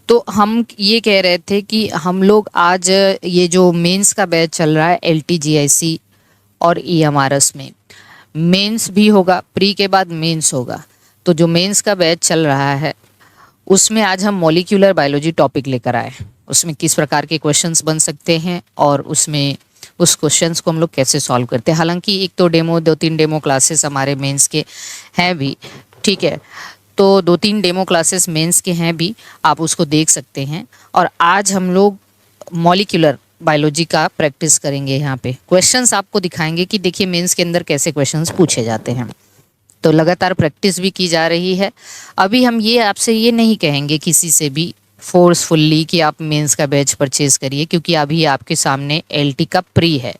तो हम ये कह रहे थे कि हम लोग आज ये जो मेंस का बैच चल रहा है LTGIC और EMRS में, मेंस भी होगा, प्री के बाद मेंस होगा। तो जो मेंस का बैच चल रहा है उसमें आज हम मॉलिक्यूलर बायोलॉजी टॉपिक लेकर आए। उसमें किस प्रकार के क्वेश्चंस बन सकते हैं और उसमें उस क्वेश्चंस को हम लोग कैसे सॉल्व करते हैं। हालांकि एक तो दो तीन डेमो क्लासेस हमारे मेंस के हैं भी, ठीक है। तो 2-3 डेमो क्लासेस मेंस के हैं भी, आप उसको देख सकते हैं। और आज हम लोग मॉलिक्यूलर बायोलॉजी का प्रैक्टिस करेंगे। यहाँ पे क्वेश्चंस आपको दिखाएंगे कि देखिए मेंस के अंदर कैसे क्वेश्चंस पूछे जाते हैं। तो लगातार प्रैक्टिस भी की जा रही है। अभी हम ये आपसे ये नहीं कहेंगे किसी से भी फोर्सफुल्ली कि आप मेंस का बैच परचेज करिए, क्योंकि अभी आपके सामने LT का प्री है।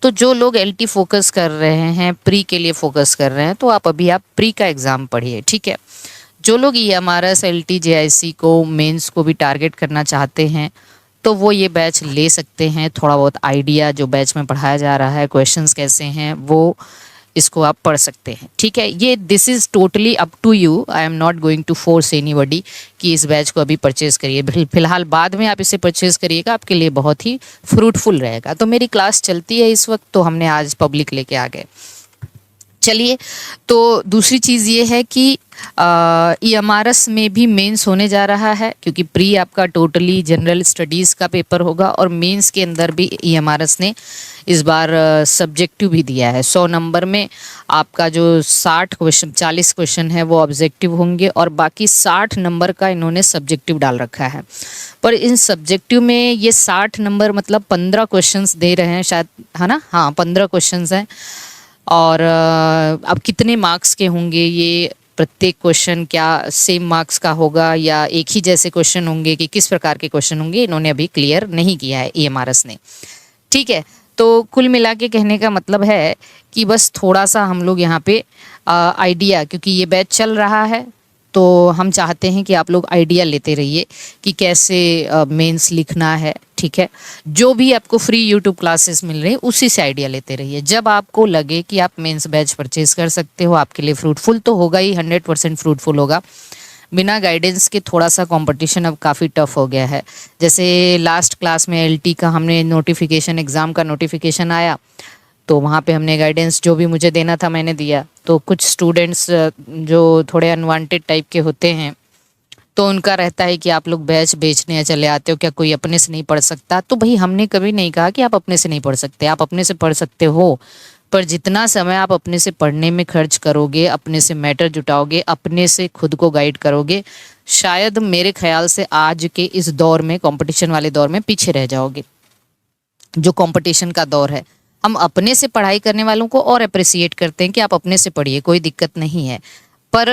तो जो लोग LT फोकस कर रहे हैं, प्री के लिए फोकस कर रहे हैं, तो आप प्री का एग्ज़ाम पढ़िए, ठीक है। जो लोग EMRS LTGIC को मेंस को भी टारगेट करना चाहते हैं तो वो ये बैच ले सकते हैं। थोड़ा बहुत आइडिया जो बैच में पढ़ाया जा रहा है, क्वेश्चंस कैसे हैं, वो इसको आप पढ़ सकते हैं, ठीक है। ये this is totally up to you. I am not going to force anybody कि इस बैच को अभी परचेज़ करिए। फिलहाल बाद में आप इसे परचेज़ करिएगा, आपके लिए बहुत ही फ्रूटफुल रहेगा। तो मेरी क्लास चलती है इस वक्त, तो हमने आज पब्लिक लेके आ गए। चलिए, तो दूसरी चीज़ ये है कि EMRS में भी मेंस होने जा रहा है, क्योंकि प्री आपका टोटली जनरल स्टडीज़ का पेपर होगा और मेंस के अंदर भी EMRS ने इस बार सब्जेक्टिव भी दिया है। 100 नंबर में आपका जो 40 क्वेश्चन है वो ऑब्जेक्टिव होंगे और बाकी 60 नंबर का इन्होंने सब्जेक्टिव डाल रखा है। पर इन सब्जेक्टिव में ये 60 नंबर मतलब 15 क्वेश्चंस दे रहे हैं शायद, है ना? हाँ, 15 क्वेश्चंस हैं। और अब कितने मार्क्स के होंगे ये, प्रत्येक क्वेश्चन क्या सेम मार्क्स का होगा या एक ही जैसे क्वेश्चन होंगे, कि किस प्रकार के क्वेश्चन होंगे, इन्होंने अभी क्लियर नहीं किया है EMRS ने, ठीक है। तो कुल मिला के कहने का मतलब है कि बस थोड़ा सा हम लोग यहाँ पे आइडिया, क्योंकि ये बैच चल रहा है तो हम चाहते हैं कि आप लोग आइडिया लेते रहिए कि कैसे मेंस लिखना है, ठीक है। जो भी आपको फ्री यूट्यूब क्लासेस मिल रही है उसी से आइडिया लेते रहिए। जब आपको लगे कि आप मेंस बैच परचेज कर सकते हो, आपके लिए फ्रूटफुल तो होगा ही, 100% फ्रूटफुल होगा। बिना गाइडेंस के थोड़ा सा कंपटीशन अब काफ़ी टफ हो गया है। जैसे लास्ट क्लास में LT का हमने नोटिफिकेशन, एग्ज़ाम का नोटिफिकेशन आया, तो वहाँ पे हमने गाइडेंस जो भी मुझे देना था मैंने दिया। तो कुछ स्टूडेंट्स जो थोड़े अनवांटेड टाइप के होते हैं, तो उनका रहता है कि आप लोग बैच बेचने चले आते हो, क्या कोई अपने से नहीं पढ़ सकता? तो भाई हमने कभी नहीं कहा कि आप अपने से नहीं पढ़ सकते, आप अपने से पढ़ सकते हो। पर जितना समय आप अपने से पढ़ने में खर्च करोगे, अपने से मैटर जुटाओगे, अपने से खुद को गाइड करोगे, शायद मेरे ख्याल से आज के इस दौर में, कंपटीशन वाले दौर में पीछे रह जाओगे। जो कंपटीशन का दौर है, हम अपने से पढ़ाई करने वालों को और अप्रिसिएट करते हैं कि आप अपने से पढ़िए, कोई दिक्कत नहीं है। पर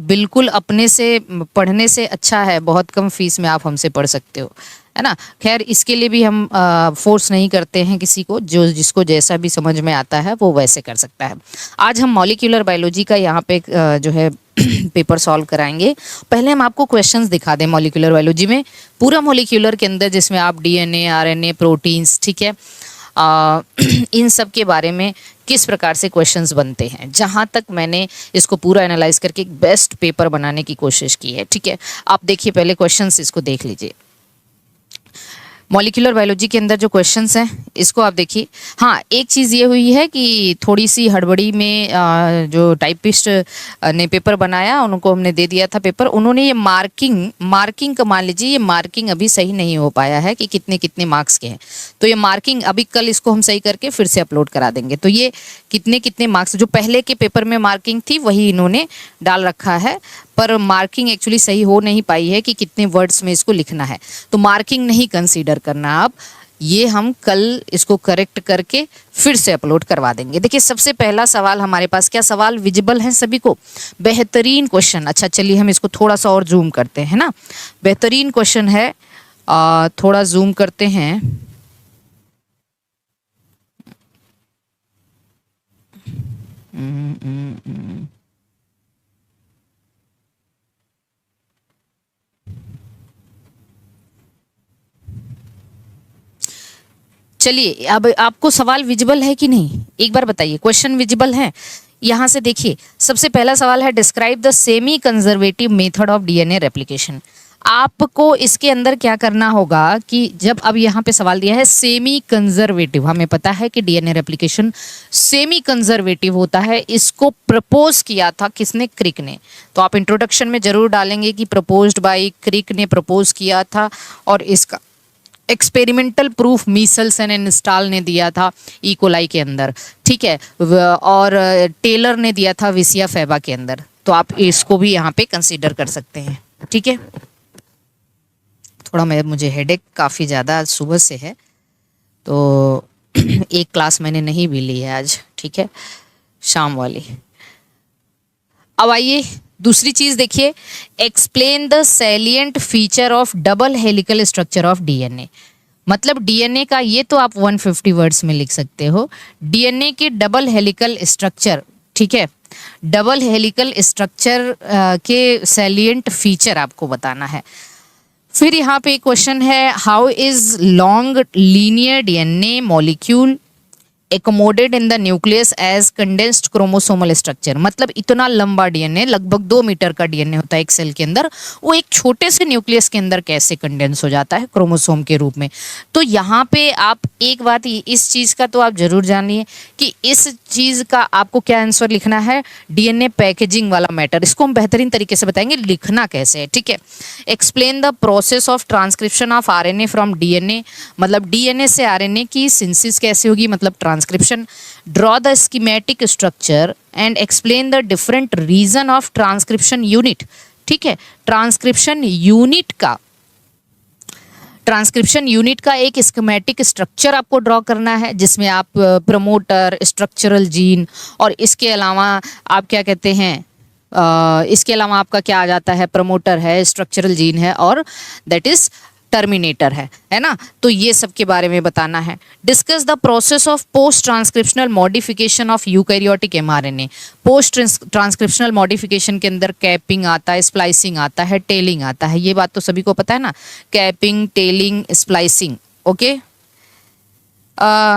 बिल्कुल अपने से पढ़ने से अच्छा है, बहुत कम फीस में आप हमसे पढ़ सकते हो, है ना। खैर, इसके लिए भी हम फोर्स नहीं करते हैं किसी को, जो जिसको जैसा भी समझ में आता है वो वैसे कर सकता है। आज हम मॉलिक्यूलर बायोलॉजी का यहाँ पे जो है पेपर सॉल्व कराएंगे। पहले हम आपको क्वेश्चंस दिखा दें मॉलिक्यूलर बायोलॉजी में, पूरा मॉलिक्यूलर के अंदर, जिसमें आप DNA, RNA, प्रोटीन्स, ठीक है, इन सब के बारे में किस प्रकार से क्वेश्चंस बनते हैं। जहाँ तक मैंने इसको पूरा एनालाइज करके एक बेस्ट पेपर बनाने की कोशिश की है, ठीक है। आप देखिए, पहले क्वेश्चंस इसको देख लीजिए। मॉलिक्यूलर बायोलॉजी के अंदर जो क्वेश्चंस हैं इसको आप देखिए। हाँ, एक चीज़ ये हुई है कि थोड़ी सी हड़बड़ी में जो टाइपिस्ट ने पेपर बनाया, उनको हमने दे दिया था पेपर, उन्होंने ये मार्किंग का, मान लीजिए ये मार्किंग अभी सही नहीं हो पाया है कि कितने कितने मार्क्स के हैं। तो ये मार्किंग अभी कल इसको हम सही करके फिर से अपलोड करा देंगे। तो ये कितने कितने मार्क्स, जो पहले के पेपर में मार्किंग थी वही इन्होंने डाल रखा है, पर मार्किंग एक्चुअली सही हो नहीं पाई है कि कितने वर्ड्स में इसको लिखना है। तो मार्किंग नहीं कंसीडर करना आप, ये हम कल इसको करेक्ट करके फिर से अपलोड करवा देंगे। देखिए, सबसे पहला सवाल हमारे पास, क्या सवाल विजिबल है सभी को? बेहतरीन क्वेश्चन। अच्छा, चलिए हम इसको थोड़ा सा और जूम करते हैं ना। बेहतरीन क्वेश्चन है, थोड़ा जूम करते हैं। चलिए, अब आपको सवाल विजिबल है कि नहीं, एक बार बताइए। क्वेश्चन विजिबल है? यहाँ से देखिए, सबसे पहला सवाल है, describe the semi conservative method of DNA replication. आपको इसके अंदर क्या करना होगा कि जब अब यहाँ पे सवाल दिया है सेमी कंजर्वेटिव, हमें पता है कि डीएनए रेप्लिकेशन सेमी कंजर्वेटिव होता है, इसको प्रपोज किया था किसने? क्रिक ने। तो आप इंट्रोडक्शन में जरूर डालेंगे कि प्रपोज्ड बाय क्रिक ने प्रपोज किया था, और इसका एक्सपेरिमेंटल प्रूफ मीसल्सन एंड स्टाल ने दिया था इकोलाई के अंदर, ठीक है, और टेलर ने दिया था विसिया फेबा के अंदर। तो आप इसको भी यहाँ पे कंसीडर कर सकते हैं, ठीक है। थोड़ा मुझे हेडेक काफ़ी ज़्यादा आज सुबह से है, तो एक क्लास मैंने नहीं भी ली है आज, ठीक है, शाम वाली। अब आइए दूसरी चीज़ देखिए, explain the salient feature of double helical structure of DNA. मतलब डीएनए का, ये तो आप 150 वर्ड्स में लिख सकते हो, डीएनए के डबल हेलिकल स्ट्रक्चर, ठीक है, डबल हेलिकल स्ट्रक्चर के सैलिएंट फीचर आपको बताना है। फिर यहाँ पे एक क्वेश्चन है, how is long linear DNA molecule accommodated in the nucleus as condensed chromosomal structure. मतलब इतना लंबा डीएनए, लगभग 2 मीटर का डीएनए होता है एक सेल के अंदर, वो एक छोटे से न्यूक्लियस के अंदर कैसे कंडेंस हो जाता है क्रोमोसोम के रूप में। तो यहाँ पे आप एक बात, इस चीज़ का तो आप जरूर जानिए कि इस चीज़ का आपको क्या आंसर लिखना है, डीएनए पैकेजिंग वाला मैटर। इसको हम बेहतरीन तरीके से बताएंगे लिखना कैसे है, ठीक है। Explain the process of transcription of RNA from DNA, मतलब डीएनए से आरएनए की सिंथेसिस कैसे होगी, मतलब transcription. Draw the schematic structure and explain the different region of transcription unit, ठीक है। ट्रांसक्रिप्शन यूनिट का एक स्कीमेटिक स्ट्रक्चर आपको ड्रॉ करना है, जिसमें आप प्रमोटर, स्ट्रक्चरल जीन, और इसके अलावा आप क्या कहते हैं, इसके अलावा आपका क्या आ जाता है, प्रमोटर है, स्ट्रक्चरल जीन है, और दैट इज टर्मिनेटर है ना। तो ये सब के बारे में बताना है। Discuss the process of post transcriptional modification of eukaryotic mRNA. Post transcriptional modification के अंदर कैपिंग आता है, स्प्लाइसिंग आता है, टेलिंग आता है, ये बात तो सभी को पता है ना, कैपिंग, टेलिंग, स्प्लाइसिंग, ओके।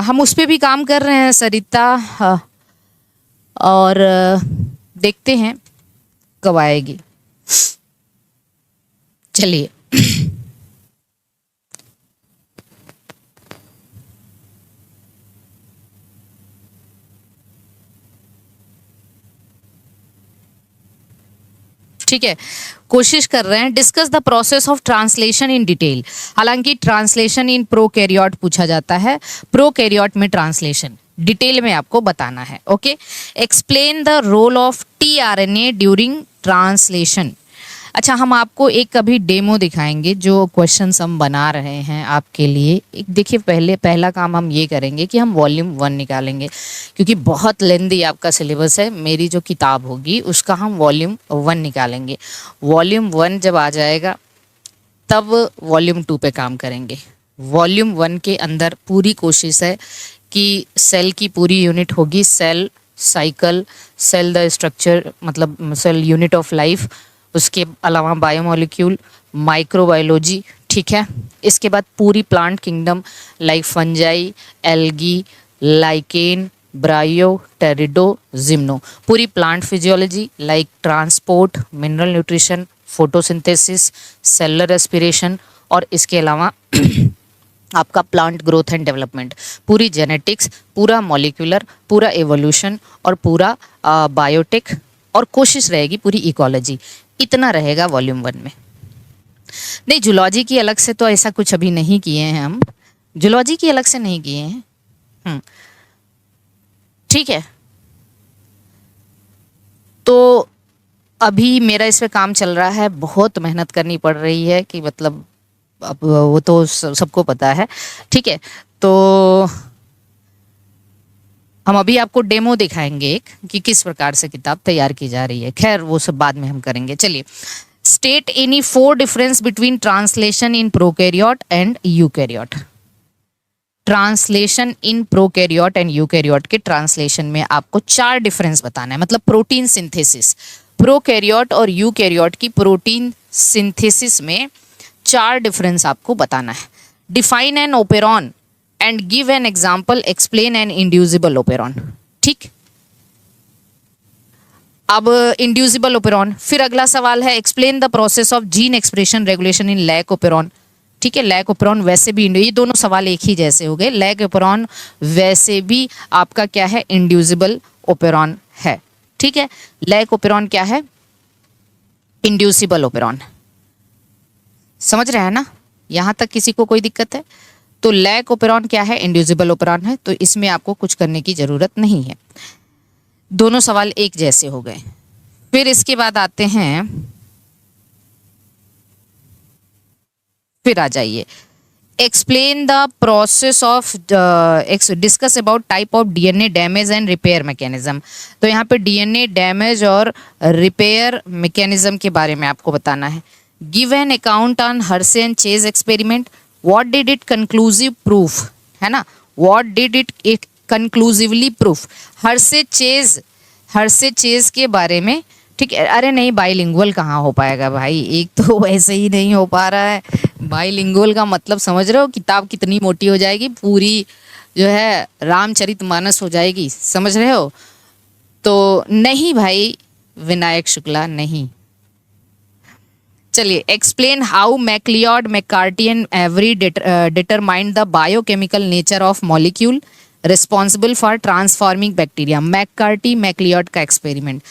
हम उस पर भी काम कर रहे हैं सरिता, और देखते हैं कब आएगी। चलिए ठीक है, कोशिश कर रहे हैं। Discuss the process of translation in detail. हालांकि ट्रांसलेशन इन प्रोकैरियोट पूछा जाता है, प्रोकैरियोट में ट्रांसलेशन डिटेल में आपको बताना है, okay. Explain the role of tRNA during translation. अच्छा, हम आपको एक कभी डेमो दिखाएंगे जो क्वेश्चंस हम बना रहे हैं आपके लिए। एक देखिए, पहला काम हम ये करेंगे कि हम वॉल्यूम 1 निकालेंगे, क्योंकि बहुत लेंदी आपका सिलेबस है। मेरी जो किताब होगी उसका हम वॉल्यूम 1 निकालेंगे। वॉल्यूम 1 जब आ जाएगा तब वॉल्यूम 2 पे काम करेंगे। वॉल्यूम 1 के अंदर पूरी कोशिश है कि सेल की पूरी यूनिट होगी, cell cycle, cell the structure, मतलब सेल यूनिट ऑफ लाइफ, उसके अलावा बायोमोलिक्यूल, माइक्रोबायोलॉजी, ठीक है। इसके बाद पूरी plant kingdom like fungi, algae, lichen, bryo, pterido, gymno, पूरी plant physiology like transport, mineral nutrition, photosynthesis, cellular respiration, और इसके अलावा आपका प्लांट ग्रोथ एंड डेवलपमेंट, पूरी जेनेटिक्स, पूरा मॉलिक्यूलर, पूरा एवोल्यूशन, और पूरा बायोटेक, और कोशिश रहेगी पूरी इकोलॉजी। इतना रहेगा वॉल्यूम 1 में। नहीं, जूलॉजी की अलग से तो ऐसा कुछ अभी नहीं किए हैं हम, जूलॉजी की अलग से नहीं किए हैं, ठीक है। तो अभी मेरा इस पे काम चल रहा है, बहुत मेहनत करनी पड़ रही है कि मतलब अब वो तो सबको पता है, ठीक है। तो हम अभी आपको डेमो दिखाएंगे एक कि किस प्रकार से किताब तैयार की जा रही है। खैर वो सब बाद में हम करेंगे। चलिए, state any 4 difference between translation in prokaryote and eukaryote. Translation in prokaryote and eukaryote के ट्रांसलेशन में आपको 4 डिफरेंस बताना है, मतलब प्रोटीन सिंथेसिस। प्रोकैरियोट और यूकैरियोट की प्रोटीन सिंथेसिस में 4 डिफरेंस आपको बताना है। Define an operon and give an example, explain an inducible operon, ठीक। अब इंड्यूसिबल ओपेरॉन, फिर अगला सवाल है explain the process of gene expression regulation in lac operon. ठीक है, लैक ओपेरॉन वैसे भी, ये दोनों सवाल एक ही जैसे हो गए। लैक ओपेरॉन वैसे भी आपका क्या है, इंड्यूसिबल ओपेरॉन है। ठीक है, लैक ओपेरॉन क्या है, इंड्यूसिबल ओपेरॉन। समझ रहे हैं ना, यहां तक किसी को कोई दिक्कत है? तो लैक ओपेरॉन क्या है, इंड्यूसिबल ओपेरॉन है, तो इसमें आपको कुछ करने की जरूरत नहीं है। दोनों सवाल एक जैसे हो गए। फिर इसके बाद आते हैं, फिर आ जाइए, explain the process of discuss about type of DNA damage and repair mechanism. तो यहाँ पे डीएनए डैमेज और रिपेयर मैकेनिज्म के बारे में आपको बताना है। Give an account on Hershey and chase experiment, what did it conclusive proof, है ना, what did it conclusively proof. Hershey chase के बारे में, ठीक है। अरे नहीं, बाइलिंगुअल कहाँ हो पाएगा भाई, एक तो वैसे ही नहीं हो पा रहा है। बाइलिंगुअल का मतलब समझ रहे हो, किताब कितनी मोटी हो जाएगी, पूरी जो है रामचरितमानस हो जाएगी, समझ रहे हो? तो नहीं भाई विनायक शुक्ला, नहीं। चलिए, explain how MacLeod, McCarty and Avery determined the biochemical nature of molecule responsible for transforming bacteria. McCarty MacLeod का experiment.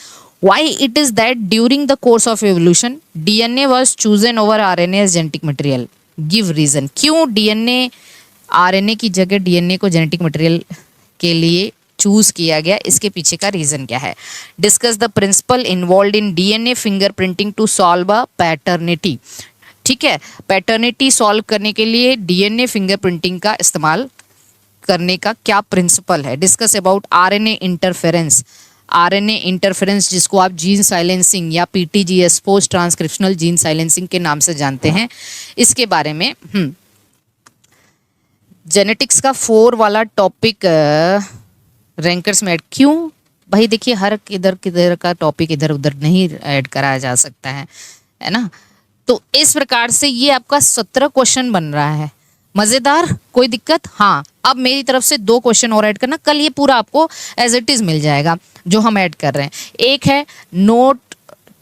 Why it is that during the course of evolution DNA was chosen over RNA as genetic material? Give reason. क्यों DNA RNA की जगह DNA को genetic material के लिए choose किया गया, इसके पीछे का रीजन क्या है? Discuss the principle involve in DNA fingerprinting to solve a paternity. ठीक है, पैटर्निटी सॉल्व करने के लिए डीएनए फिंगरप्रिंटिंग का इस्तेमाल करने का क्या प्रिंसिपल है? Discuss about RNA interference. RNA interference जिसको आप जीन साइलेंसिंग या पीटीजीएस, पोस्ट ट्रांसक्रिप्शनल जीन साइलेंसिंग के नाम से जानते हैं, इसके बारे में। जेनेटिक्स का 4 वाला टॉपिक रैंकर्स में ऐड क्यों? भाई देखिए, हर इधर किधर का टॉपिक इधर उधर नहीं ऐड कराया जा सकता है ना। तो इस प्रकार से ये आपका 17 क्वेश्चन बन रहा है। मजेदार, कोई दिक्कत? हाँ, अब मेरी तरफ से 2 क्वेश्चन और ऐड करना, कल ये पूरा आपको एज इट इज मिल जाएगा जो हम ऐड कर रहे हैं। एक है नोट,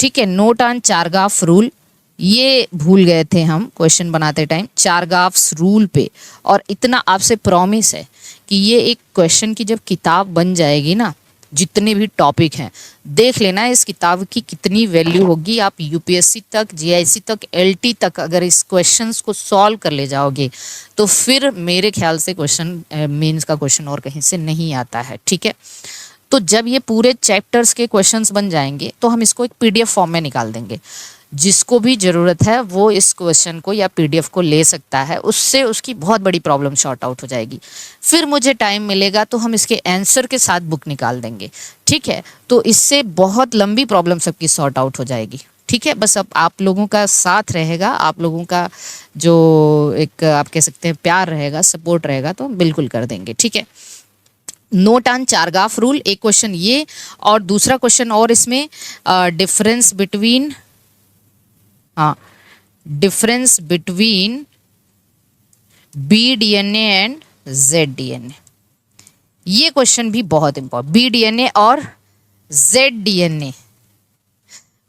ठीक है, नोट ऑन चारगाफ रूल। ये भूल गए थे हम क्वेश्चन बनाते टाइम, चारगाफ्स रूल पे। और इतना आपसे प्रॉमिस है कि ये एक क्वेश्चन की जब किताब बन जाएगी ना, जितने भी टॉपिक हैं, देख लेना इस किताब की कितनी वैल्यू होगी। आप यूपीएससी तक, जीआईसी तक, एलटी तक अगर इस क्वेश्चंस को सॉल्व कर ले जाओगे तो फिर मेरे ख्याल से क्वेश्चन मेंस का क्वेश्चन और कहीं से नहीं आता है। ठीक है, तो जब ये पूरे चैप्टर्स के क्वेश्चंस बन जाएंगे तो हम इसको एक पीडीएफ फॉर्म में निकाल देंगे। जिसको भी ज़रूरत है वो इस क्वेश्चन को या पीडीएफ को ले सकता है, उससे उसकी बहुत बड़ी प्रॉब्लम शॉर्ट आउट हो जाएगी। फिर मुझे टाइम मिलेगा तो हम इसके आंसर के साथ बुक निकाल देंगे। ठीक है, तो इससे बहुत लंबी प्रॉब्लम सबकी सॉर्ट आउट हो जाएगी। ठीक है, बस अब आप लोगों का साथ रहेगा, आप लोगों का जो एक आप कह सकते हैं प्यार रहेगा, सपोर्ट रहेगा, तो बिल्कुल कर देंगे। ठीक है, नोट ऑन चारगाफ रूल, एक क्वेश्चन ये, और दूसरा क्वेश्चन और इसमें डिफरेंस बिटवीन, हाँ, difference between B DNA and Z DNA. ये क्वेश्चन भी बहुत इंपॉर्टेंट, बी डीएनए और जेड डीएनए,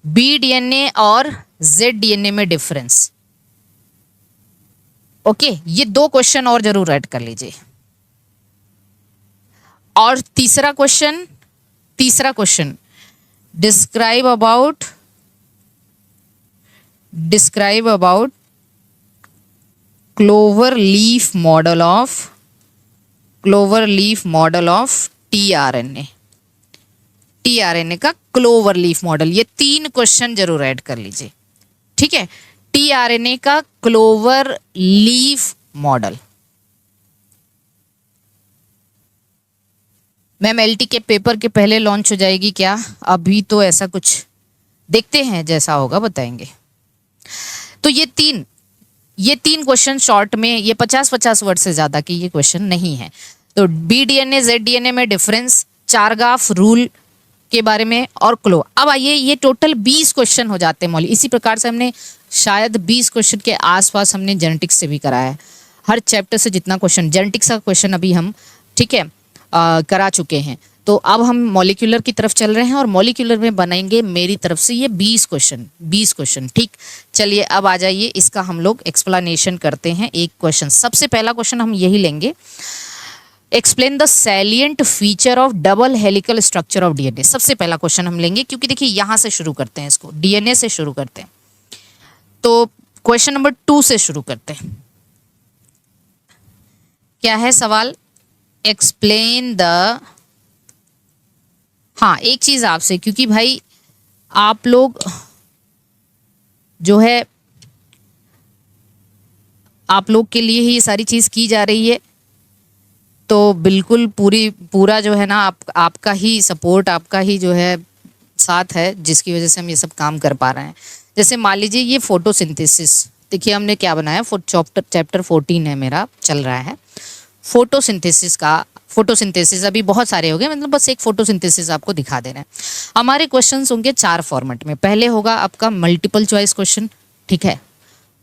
बी डीएनए और जेड डीएनए में डिफरेंस। ओके, ये 2 क्वेश्चन और जरूर ऐड कर लीजिए। और तीसरा question describe about clover leaf model of tRNA का क्लोवर लीफ मॉडल। ये 3 क्वेश्चन जरूर ऐड कर लीजिए। ठीक है, टीआरएनए का clover leaf model. Ma'am LT के पेपर के पहले लॉन्च हो जाएगी क्या? अभी तो ऐसा कुछ देखते हैं, जैसा होगा बताएंगे। तो ये तीन क्वेश्चन शॉर्ट में, ये 50-50 वर्ड से ज्यादा की ये क्वेश्चन नहीं है। तो बी डीएनए जेड डीएनए में डिफरेंस, चारगाफ रूल के बारे में, और क्लो। अब आइए, ये टोटल 20 क्वेश्चन हो जाते हैं मौली। इसी प्रकार से हमने शायद 20 क्वेश्चन के आसपास हमने जेनेटिक्स से भी कराया है। हर चैप्टर से जितना क्वेश्चन, जेनेटिक्स का क्वेश्चन अभी हम, ठीक है, करा चुके हैं। तो अब हम मॉलिक्यूलर की तरफ चल रहे हैं और मॉलिक्यूलर में बनाएंगे मेरी तरफ से ये 20 क्वेश्चन। ठीक, चलिए अब आ जाइए, इसका हम लोग एक्सप्लेनेशन करते हैं एक क्वेश्चन। सबसे पहला क्वेश्चन हम यही लेंगे, explain the salient feature of double helical structure of DNA. सबसे पहला क्वेश्चन हम लेंगे, क्योंकि देखिए यहां से शुरू करते हैं, इसको डीएनए से शुरू करते हैं। तो क्वेश्चन नंबर 2 से शुरू करते हैं। क्या है सवाल? एक्सप्लेन द, हाँ एक चीज आपसे, क्योंकि भाई आप लोग जो है, आप लोग के लिए ही ये सारी चीज की जा रही है, तो बिल्कुल पूरा जो है ना आपका ही सपोर्ट, आपका ही जो है साथ है, जिसकी वजह से हम ये सब काम कर पा रहे हैं। जैसे मान लीजिए ये फोटोसिंथेसिस, देखिए हमने क्या बनाया, चैप्टर 14 है मेरा, चल रहा है फोटोसिंथेसिस का। फोटोसिंथेसिस अभी बहुत सारे हो गए, मतलब बस एक फोटोसिंथेसिस आपको दिखा देना है। हमारे क्वेश्चंस होंगे 4 फॉर्मेट में। पहले होगा आपका मल्टीपल चॉइस क्वेश्चन, ठीक है,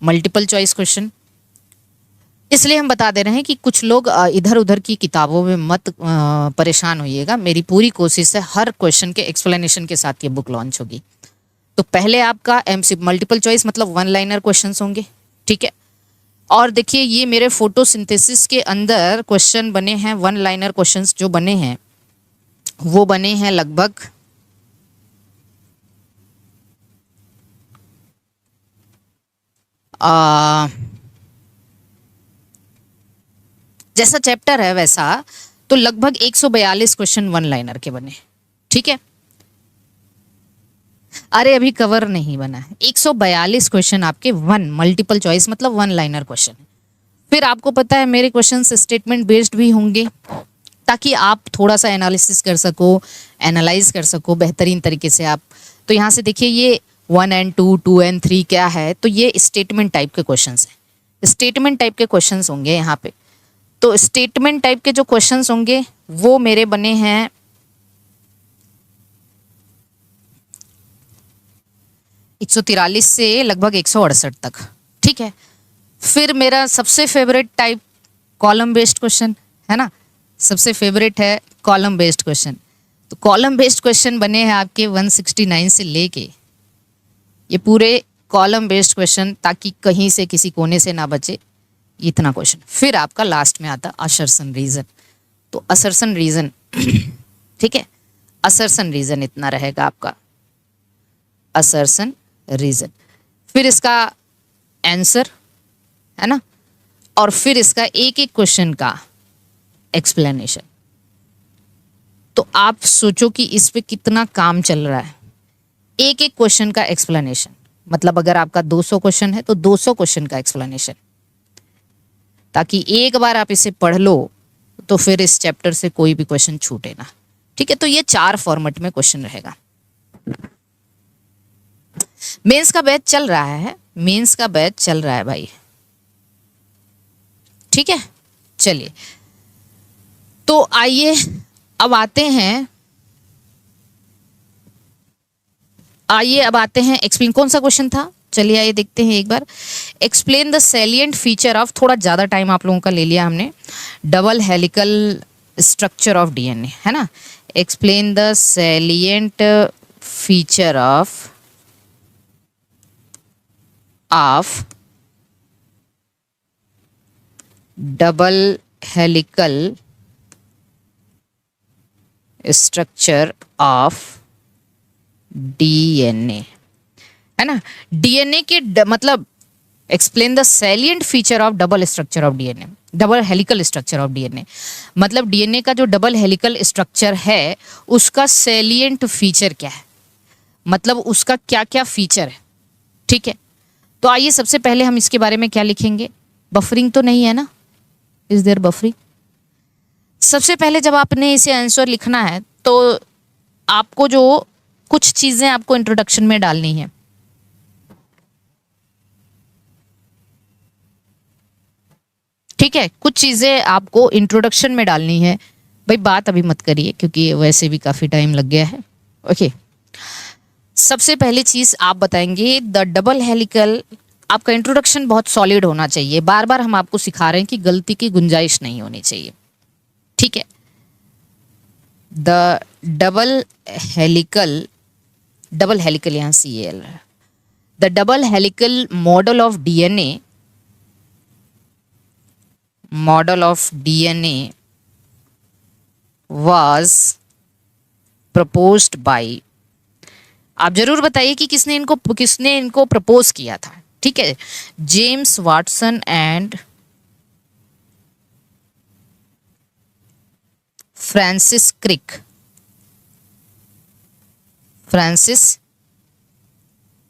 मल्टीपल चॉइस क्वेश्चन। इसलिए हम बता दे रहे हैं कि कुछ लोग इधर उधर की किताबों में मत परेशान होइएगा। मेरी पूरी कोशिश है हर क्वेश्चन के एक्सप्लेनेशन के साथ ये बुक लॉन्च होगी। तो पहले आपका एमसी मल्टीपल चॉइस मतलब 1 लाइनर क्वेश्चंस होंगे, ठीक है। और देखिए ये मेरे फोटोसिंथेसिस के अंदर क्वेश्चन बने हैं, 1 लाइनर क्वेश्चंस जो बने हैं वो बने हैं लगभग जैसा चैप्टर है वैसा, तो लगभग 142 क्वेश्चन 1 लाइनर के बने, ठीक है। अरे अभी कवर नहीं बना है, 142 क्वेश्चन आपके 1 मल्टीपल चॉइस मतलब 1 लाइनर क्वेश्चन है। फिर आपको पता है मेरे क्वेश्चंस स्टेटमेंट बेस्ड भी होंगे, ताकि आप थोड़ा सा एनालिसिस कर सको, एनालाइज कर सको बेहतरीन तरीके से आप। तो यहाँ से देखिए ये 1 and 2, 2 and 3 क्या है, तो ये स्टेटमेंट टाइप के क्वेश्चंस हैं, स्टेटमेंट टाइप के क्वेश्चंस होंगे यहाँ पे। तो स्टेटमेंट टाइप के जो क्वेश्चंस होंगे वो मेरे बने हैं 143 से लगभग 168 तक, ठीक है। फिर मेरा सबसे favourite type column based question है ना, सबसे फेवरेट है कॉलम बेस्ड क्वेश्चन। तो कॉलम बेस्ड क्वेश्चन बने हैं आपके 169 से लेके ये पूरे कॉलम बेस्ड क्वेश्चन, ताकि कहीं से किसी कोने से ना बचे, इतना क्वेश्चन। फिर आपका लास्ट में आता असर्शन रीजन। तो असर्शन रीजन ठीक है, असर्शन रीजन इतना रहेगा आपका, असर्शन रीजन। फिर इसका आंसर है ना, और फिर इसका एक एक क्वेश्चन का एक्सप्लेनेशन। तो आप सोचो कि इस पे कितना काम चल रहा है, एक एक क्वेश्चन का एक्सप्लेनेशन। मतलब अगर आपका 200 क्वेश्चन है तो 200 क्वेश्चन का एक्सप्लेनेशन, ताकि एक बार आप इसे पढ़ लो तो फिर इस चैप्टर से कोई भी क्वेश्चन छूटे ना, ठीक है। तो ये 4 फॉर्मेट में क्वेश्चन रहेगा। मेंस का बैच चल रहा है, मेंस का बैच चल रहा है भाई, ठीक है। चलिए तो आइए अब आते हैं, एक्सप्लेन, कौन सा क्वेश्चन था, चलिए आइए देखते हैं एक बार। Explain the salient feature of, थोड़ा ज्यादा टाइम आप लोगों का ले लिया हमने, double helical structure of DNA, है ना। Explain the salient feature of double helical structure of DNA, है ना। डीएनए के मतलब explain the salient feature of double structure of DNA, double helical structure of DNA. मतलब डीएनए का जो double helical structure है उसका सैलिएंट फीचर क्या है, मतलब उसका क्या क्या फीचर है, ठीक है। तो आइए सबसे पहले हम इसके बारे में क्या लिखेंगे, बफरिंग तो नहीं है ना, इज देयर बफरिंग। सबसे पहले जब आपने इसे आंसर लिखना है तो आपको जो कुछ चीजें आपको इंट्रोडक्शन में डालनी है, ठीक है। कुछ चीजें आपको इंट्रोडक्शन में डालनी है। भाई बात अभी मत करिए क्योंकि वैसे भी काफी टाइम लग गया है, ओके। सबसे पहली चीज आप बताएंगे द डबल हेलिकल, आपका इंट्रोडक्शन बहुत सॉलिड होना चाहिए। बार बार हम आपको सिखा रहे हैं कि गलती की गुंजाइश नहीं होनी चाहिए, ठीक है। द डबल हेलिकल यहाँ CL, the double helical model of DNA was proposed by, आप जरूर बताइए कि किसने इनको प्रपोज किया था, ठीक है। James Watson and Francis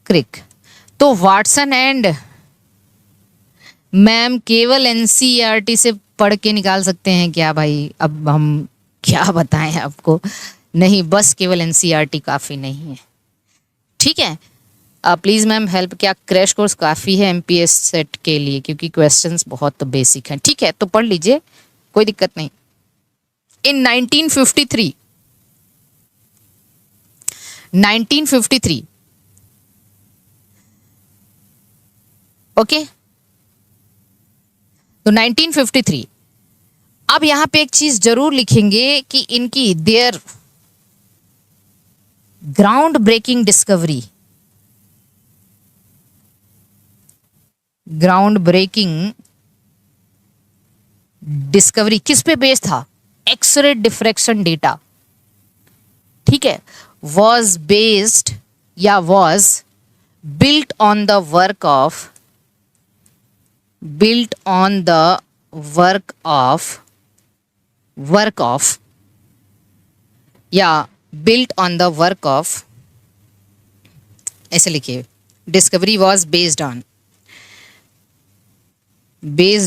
Crick. तो वाटसन एंड, मैम केवल NCERT से पढ़ के निकाल सकते हैं क्या भाई? अब हम क्या बताएं आपको, नहीं बस केवल NCERT काफ़ी नहीं है, ठीक है। प्लीज़ मैम हेल्प, क्या क्रैश कोर्स काफ़ी है MPS सेट के लिए? क्योंकि क्वेश्चंस बहुत बेसिक हैं, ठीक है, तो पढ़ लीजिए, कोई दिक्कत नहीं। इन 1953 ओके, तो 1953, अब यहां पे एक चीज जरूर लिखेंगे कि इनकी देयर ग्राउंड ब्रेकिंग डिस्कवरी किस पे बेस्ड था? एक्सरे डिफ्रैक्शन डेटा, ठीक है, was built on the work of ऐसे लिखिए, discovery was based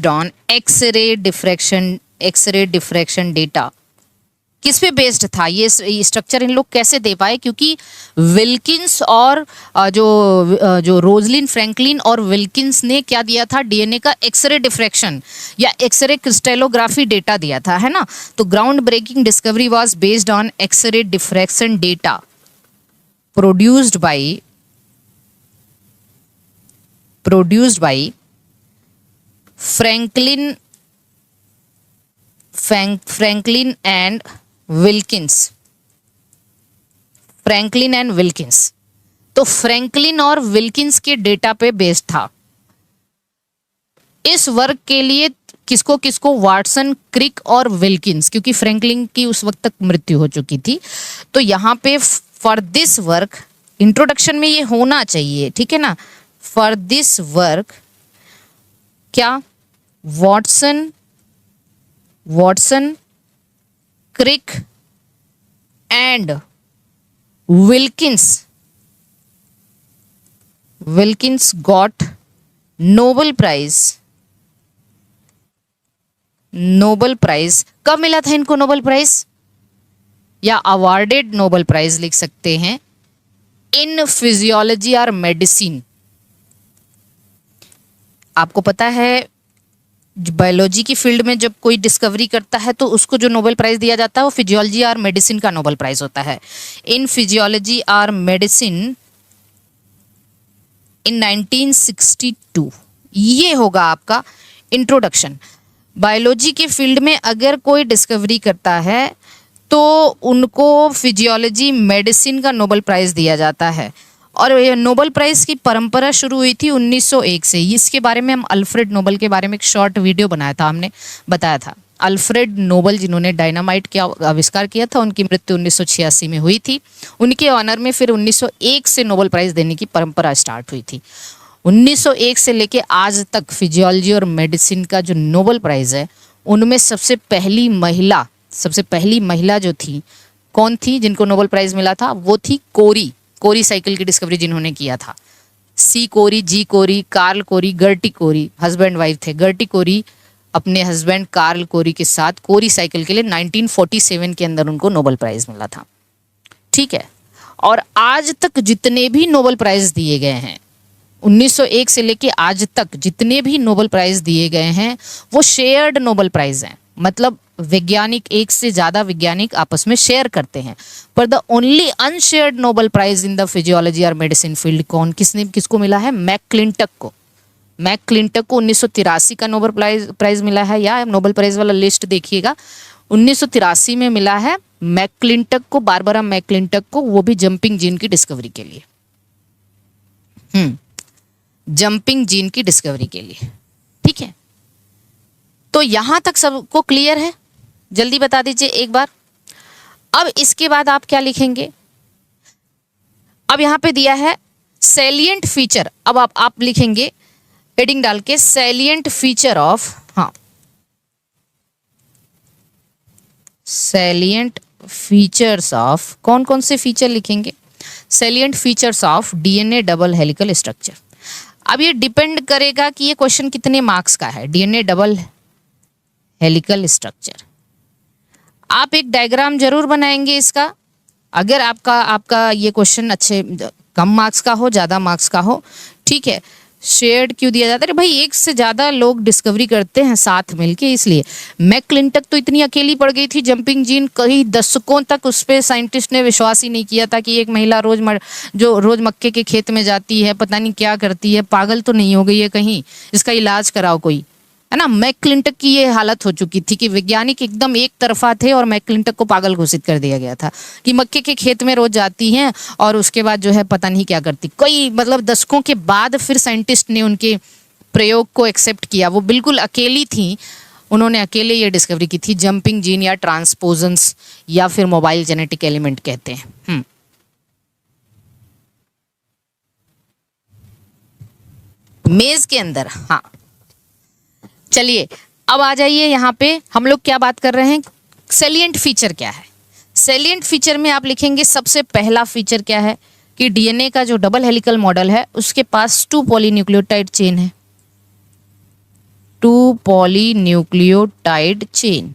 on X ray diffraction data. किस पे बेस्ड था ये स्ट्रक्चर इन लोग कैसे दे पाए? क्योंकि विल्किंस और जो रोजलिन फ्रैंकलिन और विल्किंस ने क्या दिया था? DNA का एक्सरे डिफ्रैक्शन या एक्सरे क्रिस्टलोग्राफी डेटा दिया था, है ना। तो ground breaking discovery was based on X ray diffraction data produced by Franklin and Wilkins. तो फ्रैंकलिन और विल्किंस के डेटा पे बेस्ड था। इस वर्क के लिए किसको वाटसन, क्रिक और विल्किंस, क्योंकि फ्रैंकलिन की उस वक्त तक मृत्यु हो चुकी थी। तो यहाँ पे फॉर दिस वर्क, इंट्रोडक्शन में ये होना चाहिए, ठीक है ना। फॉर दिस वर्क क्या Watson, Crick and Wilkins got Nobel prize. कब मिला था इनको नोबेल प्राइज? या अवार्डेड नोबेल प्राइज लिख सकते हैं, इन फिजियोलॉजी और मेडिसिन। आपको पता है बायोलॉजी की फील्ड में जब कोई डिस्कवरी करता है तो उसको जो नोबेल प्राइज दिया जाता है वो फिजियोलॉजी और मेडिसिन का नोबेल प्राइज होता है। इन फिजियोलॉजी और मेडिसिन इन 1962, ये होगा आपका इंट्रोडक्शन। बायोलॉजी के फील्ड में अगर कोई डिस्कवरी करता है तो उनको फिजियोलॉजी मेडिसिन का नोबेल प्राइज दिया जाता है। और नोबेल प्राइज की परंपरा शुरू हुई थी 1901 से। इसके बारे में हम अल्फ्रेड नोबेल के बारे में एक शॉर्ट वीडियो बनाया था, हमने बताया था। अल्फ्रेड नोबेल जिन्होंने डायनामाइट का आविष्कार किया था, उनकी मृत्यु 1986 में हुई थी। उनके ऑनर में फिर 1901 से नोबेल प्राइज देने की परंपरा स्टार्ट हुई थी। 1901 से लेके आज तक फिजियोलॉजी और मेडिसिन का जो नोबेल प्राइज है, उनमें सबसे पहली महिला जो थी, कौन थी जिनको नोबेल प्राइज मिला था? वो थी कोरी साइकिल की डिस्कवरी जिन्होंने किया था। सी कोरी, जी कोरी, कार्ल कोरी, गर्टी कोरी, हस्बैंड वाइफ थे। गर्टी कोरी अपने हस्बैंड कार्ल कोरी के साथ कोरी साइकिल के लिए 1947 के अंदर उनको नोबेल प्राइज मिला था, ठीक है। और आज तक जितने भी नोबेल प्राइज दिए गए हैं, 1901 से लेके आज तक जितने भी नोबेल प्राइज दिए गए हैं, वो शेयर्ड नोबेल प्राइज हैं। मतलब वैज्ञानिक, एक से ज्यादा वैज्ञानिक आपस में शेयर करते हैं। पर the only unshared Nobel prize in the physiology और मेडिसिन फील्ड किसको मिला है? मैकक्लिंटक को 1983 का नोबेल प्राइज मिला है। या नोबेल प्राइज वाला लिस्ट देखिएगा, 1983 में मिला है मैकक्लिंटक को, बारबरा मैकक्लिंटक को, वो भी जंपिंग जीन की डिस्कवरी के लिए। जंपिंग जीन की डिस्कवरी के लिए। ठीक है, तो यहां तक सबको क्लियर है? जल्दी बता दीजिए एक बार। अब इसके बाद आप क्या लिखेंगे? अब यहां पे दिया है सैलिएंट फीचर। अब आप लिखेंगे हेडिंग डाल के सैलिएंट फीचर ऑफ, हाँ, सैलिएंट फीचर्स ऑफ, कौन कौन से फीचर लिखेंगे? Salient features of DNA double helical structure. अब ये डिपेंड करेगा कि ये क्वेश्चन कितने मार्क्स का है। डीएनए डबल हेलिकल स्ट्रक्चर, आप एक डायग्राम जरूर बनाएंगे इसका। अगर आपका ये क्वेश्चन अच्छे कम मार्क्स का हो, ज़्यादा मार्क्स का हो, ठीक है, शेयर्ड क्यों दिया जाता है? भाई एक से ज़्यादा लोग डिस्कवरी करते हैं साथ मिलके, इसलिए। मैकक्लिंटक तो इतनी अकेली पड़ गई थी जंपिंग जीन, कई दशकों तक उस पर साइंटिस्ट ने विश्वास ही नहीं किया था कि एक महिला जो रोज मक्के के खेत में जाती है, पता नहीं क्या करती है, पागल तो नहीं हो गई है कहीं, इसका इलाज कराओ कोई, है ना। मैकक्लिंटक की ये हालत हो चुकी थी कि वैज्ञानिक एकदम एक तरफा थे और मैकक्लिंटक को पागल घोषित कर दिया गया था कि मक्के के खेत में रोज जाती हैं और उसके बाद जो है पता नहीं क्या करती। कई मतलब दशकों के बाद फिर साइंटिस्ट ने उनके प्रयोग को एक्सेप्ट किया। वो बिल्कुल अकेली थी, उन्होंने अकेले ये डिस्कवरी की थी, जंपिंग जीन या ट्रांसपोजन्स या फिर मोबाइल जेनेटिक एलिमेंट कहते हैं। मेज के अंदर, हाँ, चलिए अब आ जाइए यहाँ पे। हम लोग क्या बात कर रहे हैं? सैलिएंट फीचर क्या है? सैलिएंट फीचर में आप लिखेंगे सबसे पहला फीचर क्या है कि डीएनए का जो डबल हेलिकल मॉडल है उसके पास 2 पॉलीन्यूक्लियोटाइड चेन है। 2 पॉलीन्यूक्लियोटाइड चेन।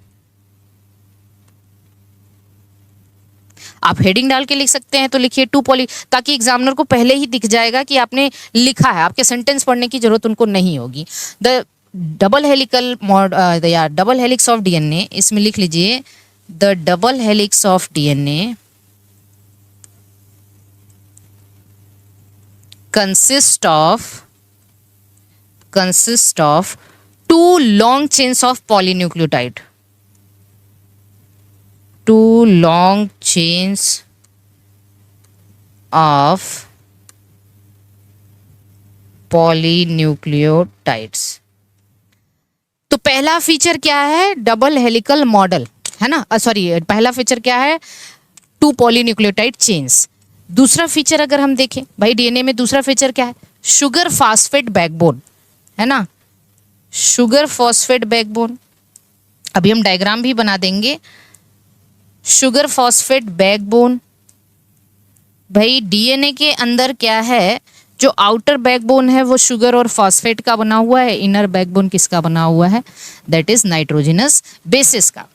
आप हेडिंग डाल के लिख सकते हैं तो लिखिए 2 पॉली, ताकि एग्जामिनर को पहले ही दिख जाएगा कि आपने लिखा है, आपके सेंटेंस पढ़ने की जरूरत उनको नहीं होगी। द डबल हेलिकल या डबल हेलिक्स ऑफ डीएनए, इसमें लिख लीजिए the double helix of DNA consist of 2 long chains of polynucleotide. 2 long chains of polynucleotides. तो पहला फीचर क्या है? डबल हेलिकल मॉडल, है ना। सॉरी, पहला फीचर क्या है? 2 पॉलीन्यूक्लियोटाइड चेन्स। दूसरा फीचर अगर हम देखें भाई डीएनए में, दूसरा फीचर क्या है? शुगर फॉस्फेट बैकबोन, है ना। शुगर फॉस्फेट बैकबोन, अभी हम डायग्राम भी बना देंगे। शुगर फॉस्फेट बैकबोन, भाई डीएनए के अंदर क्या है? जो आउटर बैकबोन है वो शुगर और फॉस्फेट का बना हुआ है, इनर बैकबोन किसका बना हुआ है? दैट इज नाइट्रोजनस बेसिस का,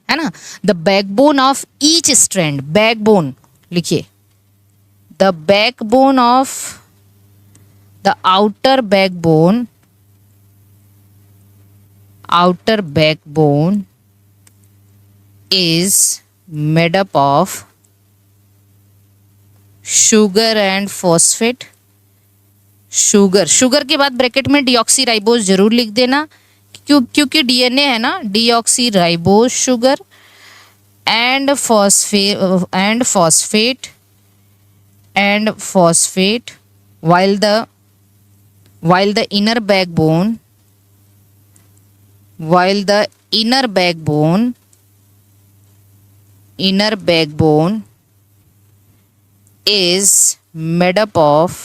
है ना। The backbone of each strand, backbone लिखिए, the backbone of the outer backbone is made up of sugar and phosphate. Sugar के बाद ब्रैकेट में डीऑक्सीराइबोज जरूर लिख देना, क्योंकि डीएनए है ना। Deoxyribose sugar and phosphate while the inner backbone is made up of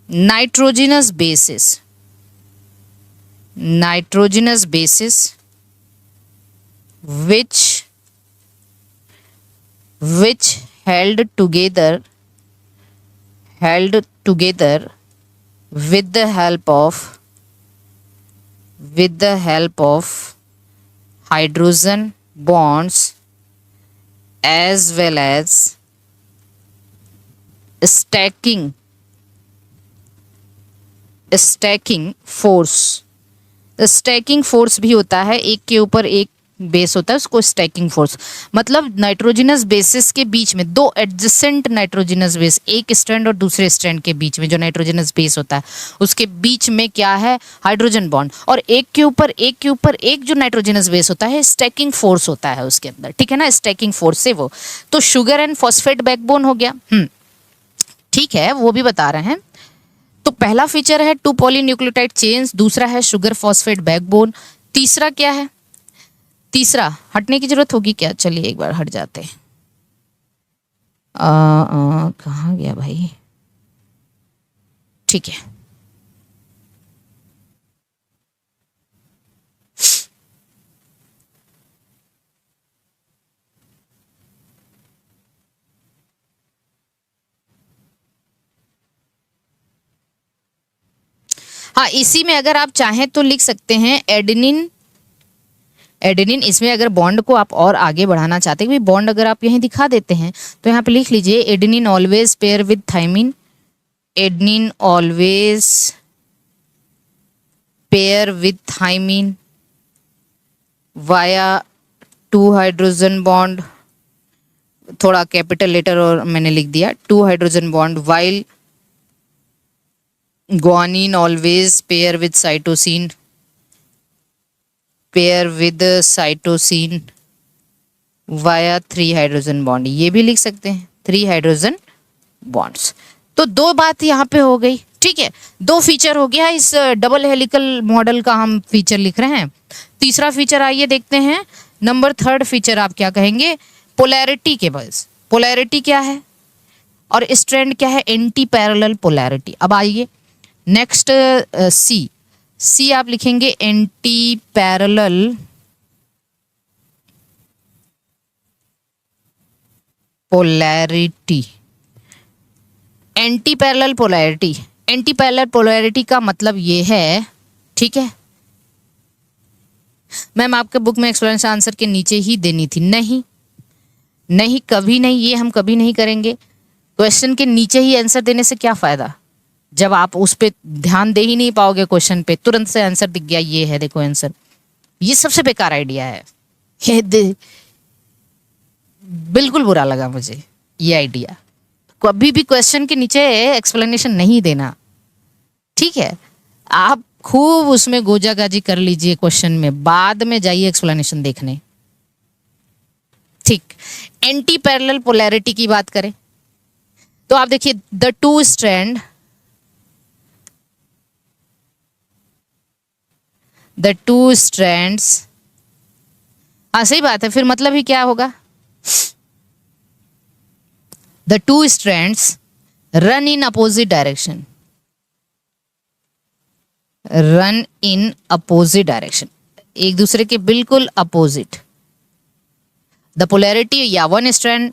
nitrogenous bases which held together with the help of hydrogen bonds as well as stacking force. Stacking force भी होता है, एक के ऊपर एक base होता है उसको स्टैकिंग फोर्स, मतलब नाइट्रोजनस बेसिस के बीच में दो एडजेसेंट नाइट्रोजनस बेस, एक स्ट्रैंड और दूसरे स्ट्रैंड के बीच में जो नाइट्रोजनस बेस होता है उसके बीच में क्या है, हाइड्रोजन बॉन्ड, और एक के ऊपर एक जो नाइट्रोजनस बेस होता है स्टैकिंग फोर्स होता है उसके अंदर, ठीक है ना, स्टैकिंग फोर्स से वो, तो शुगर एंड फॉस्फेट बैकबोन हो गया। ठीक है, वो भी बता रहे हैं। तो पहला फीचर है 2 पॉलीन्यूक्लियोटाइड चेन्स, दूसरा है शुगर फॉस्फेट बैकबोन, तीसरा क्या है, तीसरा हटने की जरूरत होगी क्या, चलिए एक बार हट जाते हैं। कहाँ गया भाई, ठीक है। हाँ, इसी में अगर आप चाहें तो लिख सकते हैं एडेनिन, एडेनिन, इसमें अगर बॉन्ड को आप और आगे बढ़ाना चाहते हैं, बॉन्ड अगर आप यहीं दिखा देते हैं तो यहाँ पे लिख लीजिए adenine always pair with thymine, adenine always pair with thymine via 2 hydrogen bond, थोड़ा कैपिटल लेटर और मैंने लिख दिया 2 hydrogen bond, while guanine always pair with cytosine, pair with cytosine via 3 hydrogen bond, ये भी लिख सकते हैं 3 हाइड्रोजन बॉन्ड्स। तो दो बात यहाँ पे हो गई, ठीक है, दो फीचर हो गया, इस डबल हेलिकल मॉडल का हम फीचर लिख रहे हैं। तीसरा फीचर आइए देखते हैं, नंबर 3 फीचर आप क्या कहेंगे, पोलैरिटी के बस, पोलैरिटी क्या है और स्ट्रैंड क्या है, एंटी पैरेलल पोलैरिटी। अब आइए नेक्स्ट सी आप लिखेंगे anti parallel polarity, anti parallel polarity, anti parallel polarity का मतलब ये है, ठीक है, मैम आपके बुक में एक्सप्लेनेशन आंसर के नीचे ही देनी थी, नहीं नहीं कभी नहीं, ये हम कभी नहीं करेंगे, क्वेश्चन के नीचे ही आंसर देने से क्या फायदा, जब आप उस पर ध्यान दे ही नहीं पाओगे, क्वेश्चन पे तुरंत से आंसर दिख गया, ये है देखो आंसर, ये सबसे बेकार आइडिया है, ये बिल्कुल बुरा लगा मुझे ये आइडिया, कभी भी क्वेश्चन के नीचे एक्सप्लेनेशन नहीं देना, ठीक है, आप खूब उसमें गोजागाजी कर लीजिए क्वेश्चन में, बाद में जाइए एक्सप्लेनेशन देखने, ठीक। एंटी पैरेलल पोलैरिटी की बात करें तो आप देखिए the two strand, the two strands, हाँ सही बात है, फिर मतलब ही क्या होगा, the two strands run in opposite direction, run in opposite direction, एक दूसरे के बिल्कुल अपोजिट, द पोलैरिटी या one strand,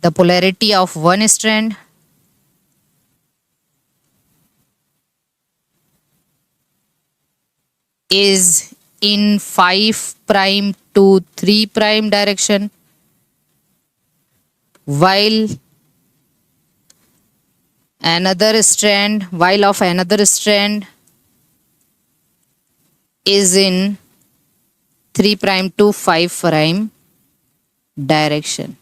the polarity of one strand is in 5 prime to 3 prime direction, while of another strand is in 3 prime to 5 prime direction।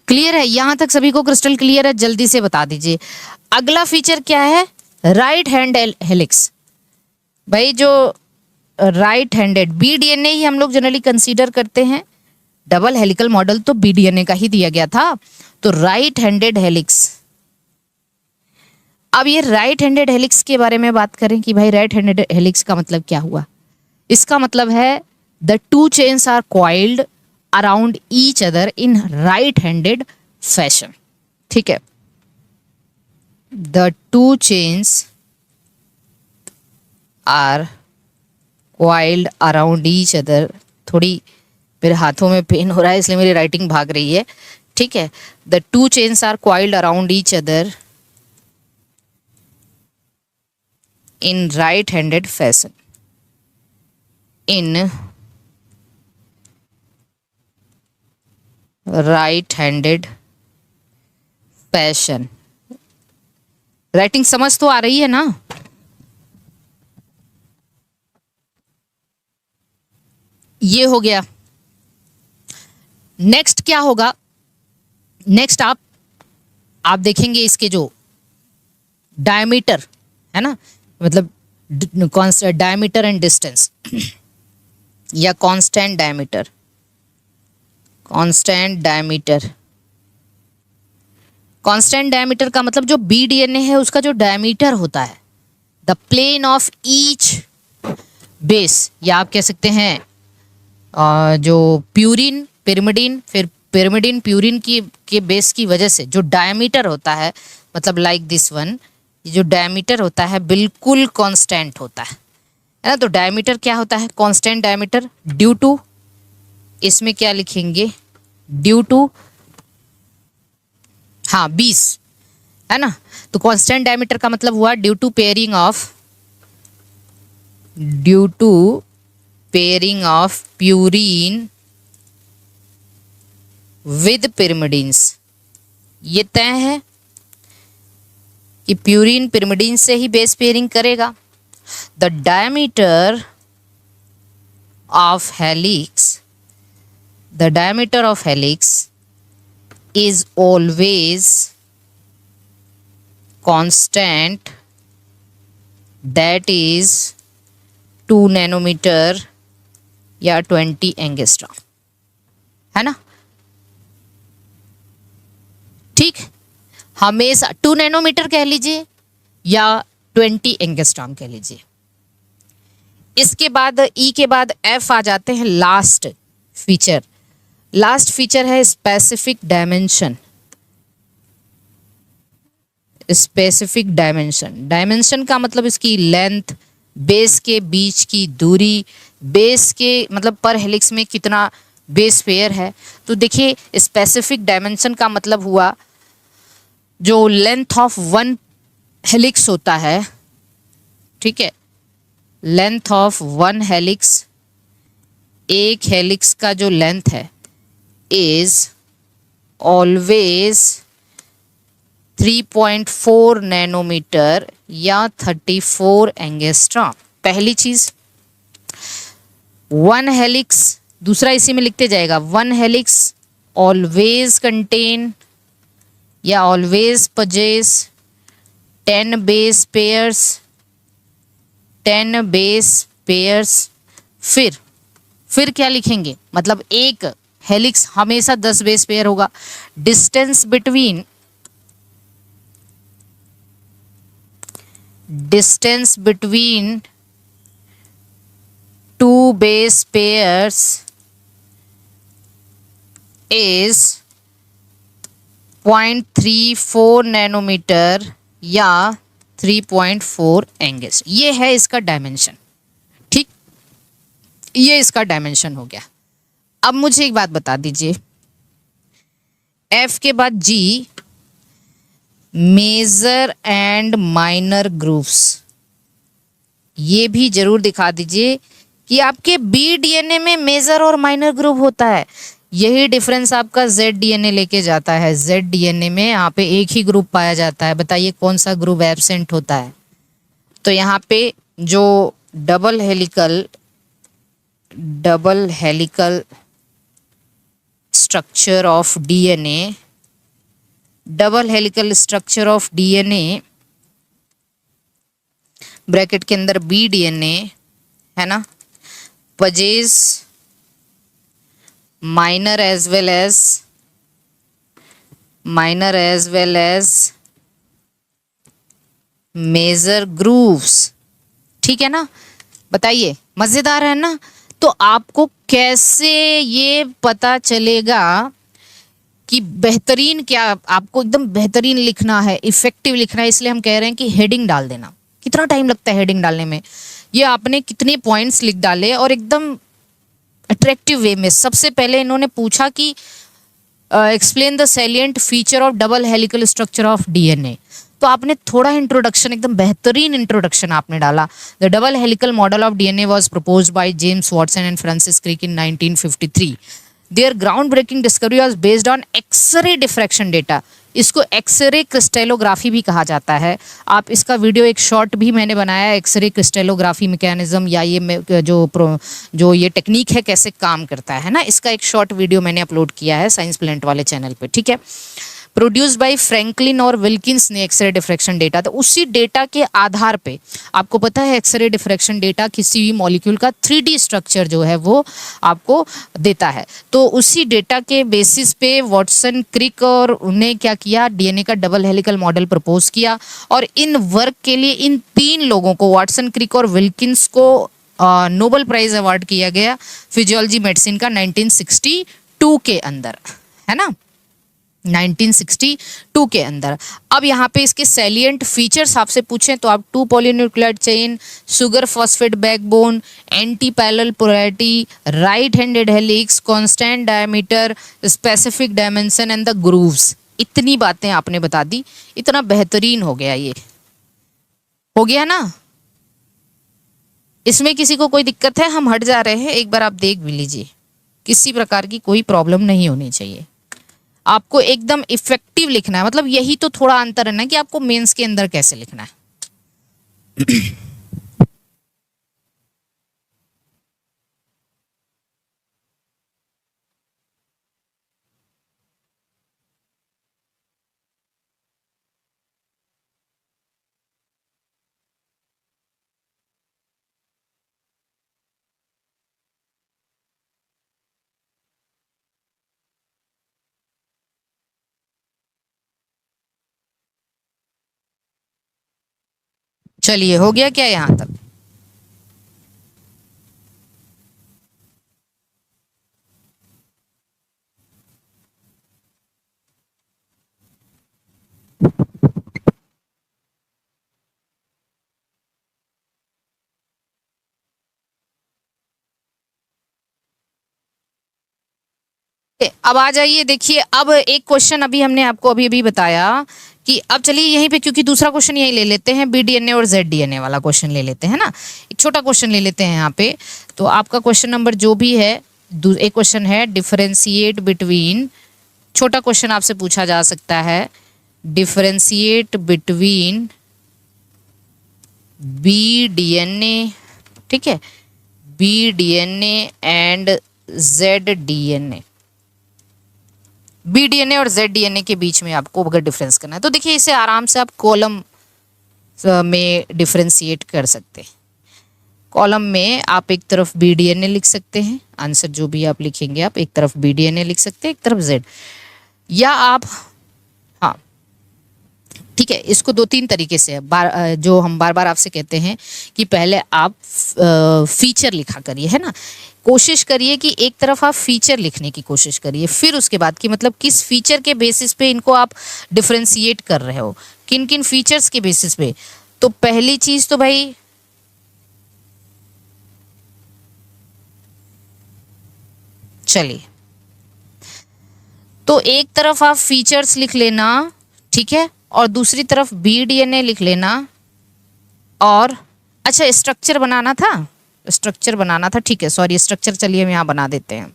Clear है, यहां तक सभी को क्रिस्टल क्लियर है, जल्दी से बता दीजिए अगला फीचर क्या है, राइट हैंड हेलिक्स। भाई जो राइट हैंडेड, बीडीएनए ही हम लोग जनरली कंसीडर करते हैं, डबल हेलिकल मॉडल तो बीडीएनए का ही दिया गया था, तो राइट हैंडेड हेलिक्स। अब ये राइट हैंडेड हेलिक्स के बारे में बात करें कि भाई राइट हैंडेड हेलिक्स का मतलब क्या हुआ, इसका मतलब है the two chains are coiled around each other in right handed fashion, ठीक है, the two chains are coiled around each other, थोड़ी मेरे हाथों में पेन हो रहा है इसलिए मेरी राइटिंग भाग रही है, ठीक है, the two chains are coiled around each other in right handed fashion, in right handed fashion। Writing समझ तो आ रही है ना, ये हो गया। नेक्स्ट क्या होगा, नेक्स्ट आप देखेंगे इसके जो डायमीटर है ना, मतलब डायमीटर एंड डिस्टेंस या constant diameter, constant diameter, constant diameter का मतलब जो BDNA है उसका जो डायमीटर होता है, the plane of each base, या आप कह सकते हैं जो प्यूरिन पिरिमिडिन, फिर पिरिमिडिन प्यूरिन के बेस की वजह से जो डायमीटर होता है, मतलब लाइक दिस वन, ये जो डायमीटर होता है बिल्कुल कांस्टेंट होता है ना। तो डायमीटर क्या होता है, कांस्टेंट डायमीटर ड्यू टू, इसमें क्या लिखेंगे, ड्यू टू, हाँ 20 है ना। तो कांस्टेंट डायमीटर का मतलब हुआ due to pairing of purine with pyrimidines. ये तय है कि प्यूरिन पिरिमिडिन से ही बेस पेयरिंग करेगा। The diameter of helix is always constant, that is 2 nanometer या 20 एंगस्ट्रॉम, है ना। ठीक, हमेशा 2 नैनोमीटर कह लीजिए या 20 एंगस्ट्रॉम कह लीजिए। इसके बाद ई के बाद एफ आ जाते हैं लास्ट फीचर। लास्ट फीचर है specific dimension. Specific dimension, dimension का मतलब इसकी लेंथ, बेस के बीच की दूरी, बेस के मतलब पर हेलिक्स में कितना बेस पेयर है। तो देखिए स्पेसिफिक डायमेंशन का मतलब हुआ जो लेंथ ऑफ वन हेलिक्स होता है, ठीक है, लेंथ ऑफ वन हेलिक्स, एक हेलिक्स का जो लेंथ है is always 3.4 नैनोमीटर या 34 एंगस्ट्रॉम। पहली चीज वन हेलिक्स, दूसरा इसी में लिखते जाएगा, वन हेलिक्स ऑलवेज कंटेन या always possess 10 base pairs, 10 base pairs. फिर क्या लिखेंगे, मतलब एक हेलिक्स हमेशा 10 बेस पेयर होगा। Distance between 2 base pairs is 0.34 nanometer या 3.4 एंगस्ट्रॉम। ये है इसका डायमेंशन। ठीक, ये इसका डायमेंशन हो गया। अब मुझे एक बात बता दीजिए, एफ के बाद जी, मेजर एंड माइनर ग्रुप्स, ये भी जरूर दिखा दीजिए कि आपके BDNA में मेजर और माइनर ग्रुप होता है। यही डिफरेंस आपका ZDNA लेके जाता है। ZDNA में यहाँ पे एक ही ग्रुप पाया जाता है। बताइए कौन सा ग्रुप एब्सेंट होता है। तो यहाँ पे जो double helical structure of DNA, double helical structure of DNA bracket के अंदर BDNA है ना, possess minor as well as major grooves. ठीक है ना, बताइए मजेदार है ना। तो आपको कैसे ये पता चलेगा कि बेहतरीन क्या, आपको एकदम बेहतरीन लिखना है, इफेक्टिव लिखना है, इसलिए हम कह रहे हैं कि हेडिंग डाल देना। कितना टाइम लगता है हेडिंग डालने में, ये आपने कितने पॉइंट्स लिख डाले और एकदम अट्रैक्टिव वे में। सबसे पहले इन्होंने पूछा कि explain the salient feature of double helical structure of DNA। तो आपने थोड़ा इंट्रोडक्शन, एकदम बेहतरीन इंट्रोडक्शन आपने डाला। The double helical model of DNA was proposed by James Watson and Francis Crick in 1953। Their ground breaking discovery was based on X ray diffraction data. इसको X ray crystallography भी कहा जाता है। आप इसका वीडियो एक शॉर्ट भी मैंने बनाया है, एक्सरे क्रिस्टेलोग्राफी मैकेनिज्म या ये जो ये टेक्निक है कैसे काम करता है ना, इसका एक शॉर्ट वीडियो मैंने अपलोड किया है साइंस प्लेनेट वाले चैनल पे, ठीक है। प्रोड्यूस्ड बाय फ्रैंकलिन और विल्किंस ने एक्सरे डिफ्रैक्शन डेटा, तो उसी डेटा के आधार पे आपको पता है एक्सरे डिफ्रैक्शन डेटा किसी भी मॉलिक्यूल का 3D स्ट्रक्चर जो है वो आपको देता है। तो उसी डेटा के बेसिस पे वॉटसन, क्रिक और उन्हें क्या किया, डीएनए का डबल हेलिकल मॉडल प्रपोज किया। और इन वर्क के लिए इन 3 लोगों को, वॉटसन, क्रिक और विल्किंस को नोबेल प्राइज अवार्ड किया गया फिजियोलॉजी मेडिसिन का 1962 के अंदर, है ना, 1962 के अंदर। अब यहाँ पे इसके सैलिएंट फीचर्स आपसे पूछें तो आप 2 polynucleotide chain, sugar phosphate backbone, anti parallel polarity, right handed helix, constant diameter, specific dimension and the grooves, इतनी बातें आपने बता दी। इतना बेहतरीन हो गया, ये हो गया ना। इसमें किसी को कोई दिक्कत है? हम हट जा रहे हैं, एक बार आप देख भी लीजिए, किसी प्रकार की कोई प्रॉब्लम नहीं होनी चाहिए। आपको एकदम इफेक्टिव लिखना है, मतलब यही तो थोड़ा अंतर है ना कि आपको मेंस के अंदर कैसे लिखना है। चलिए, हो गया क्या यहां तक? अब आ जाइए, देखिए अब एक क्वेश्चन अभी हमने आपको अभी अभी बताया कि अब चलिए यहीं पे, क्योंकि दूसरा क्वेश्चन यही ले लेते हैं, बीडीएनए और जेडडीएनए वाला क्वेश्चन ले लेते हैं ना, एक छोटा क्वेश्चन ले लेते हैं यहाँ पे। तो आपका क्वेश्चन नंबर जो भी है, एक क्वेश्चन है डिफरेंशिएट बिटवीन, छोटा क्वेश्चन आपसे पूछा जा सकता है, डिफरेंशिएट बिटवीन बीडीएनए, ठीक है, बीडीएनए एंड जेडडीएनए। बीडीएनए और जेडडीएनए के बीच में आपको अगर डिफरेंस करना है तो देखिए इसे आराम से आप कॉलम में डिफरेंशिएट कर सकते हैं। कॉलम में आप एक तरफ बीडीएनए लिख सकते हैं, आंसर जो भी आप लिखेंगे, आप एक तरफ बीडीएनए लिख सकते हैं, एक तरफ जेड, या आप, हाँ ठीक है, इसको 2-3 तरीके से जो हम बार बार आपसे कहते हैं कि पहले आप फीचर लिखा करिए, है ना, कोशिश करिए कि एक तरफ आप फीचर लिखने की कोशिश करिए, फिर उसके बाद कि मतलब किस फीचर के बेसिस पे इनको आप डिफरेंशिएट कर रहे हो, किन किन फीचर्स के बेसिस पे। तो पहली चीज तो भाई चलिए, तो एक तरफ आप फीचर्स लिख लेना, ठीक है, और दूसरी तरफ बीडीएनए लिख लेना। और अच्छा, स्ट्रक्चर बनाना था, स्ट्रक्चर बनाना था, ठीक है, सॉरी, स्ट्रक्चर चलिए हम यहाँ बना देते हैं,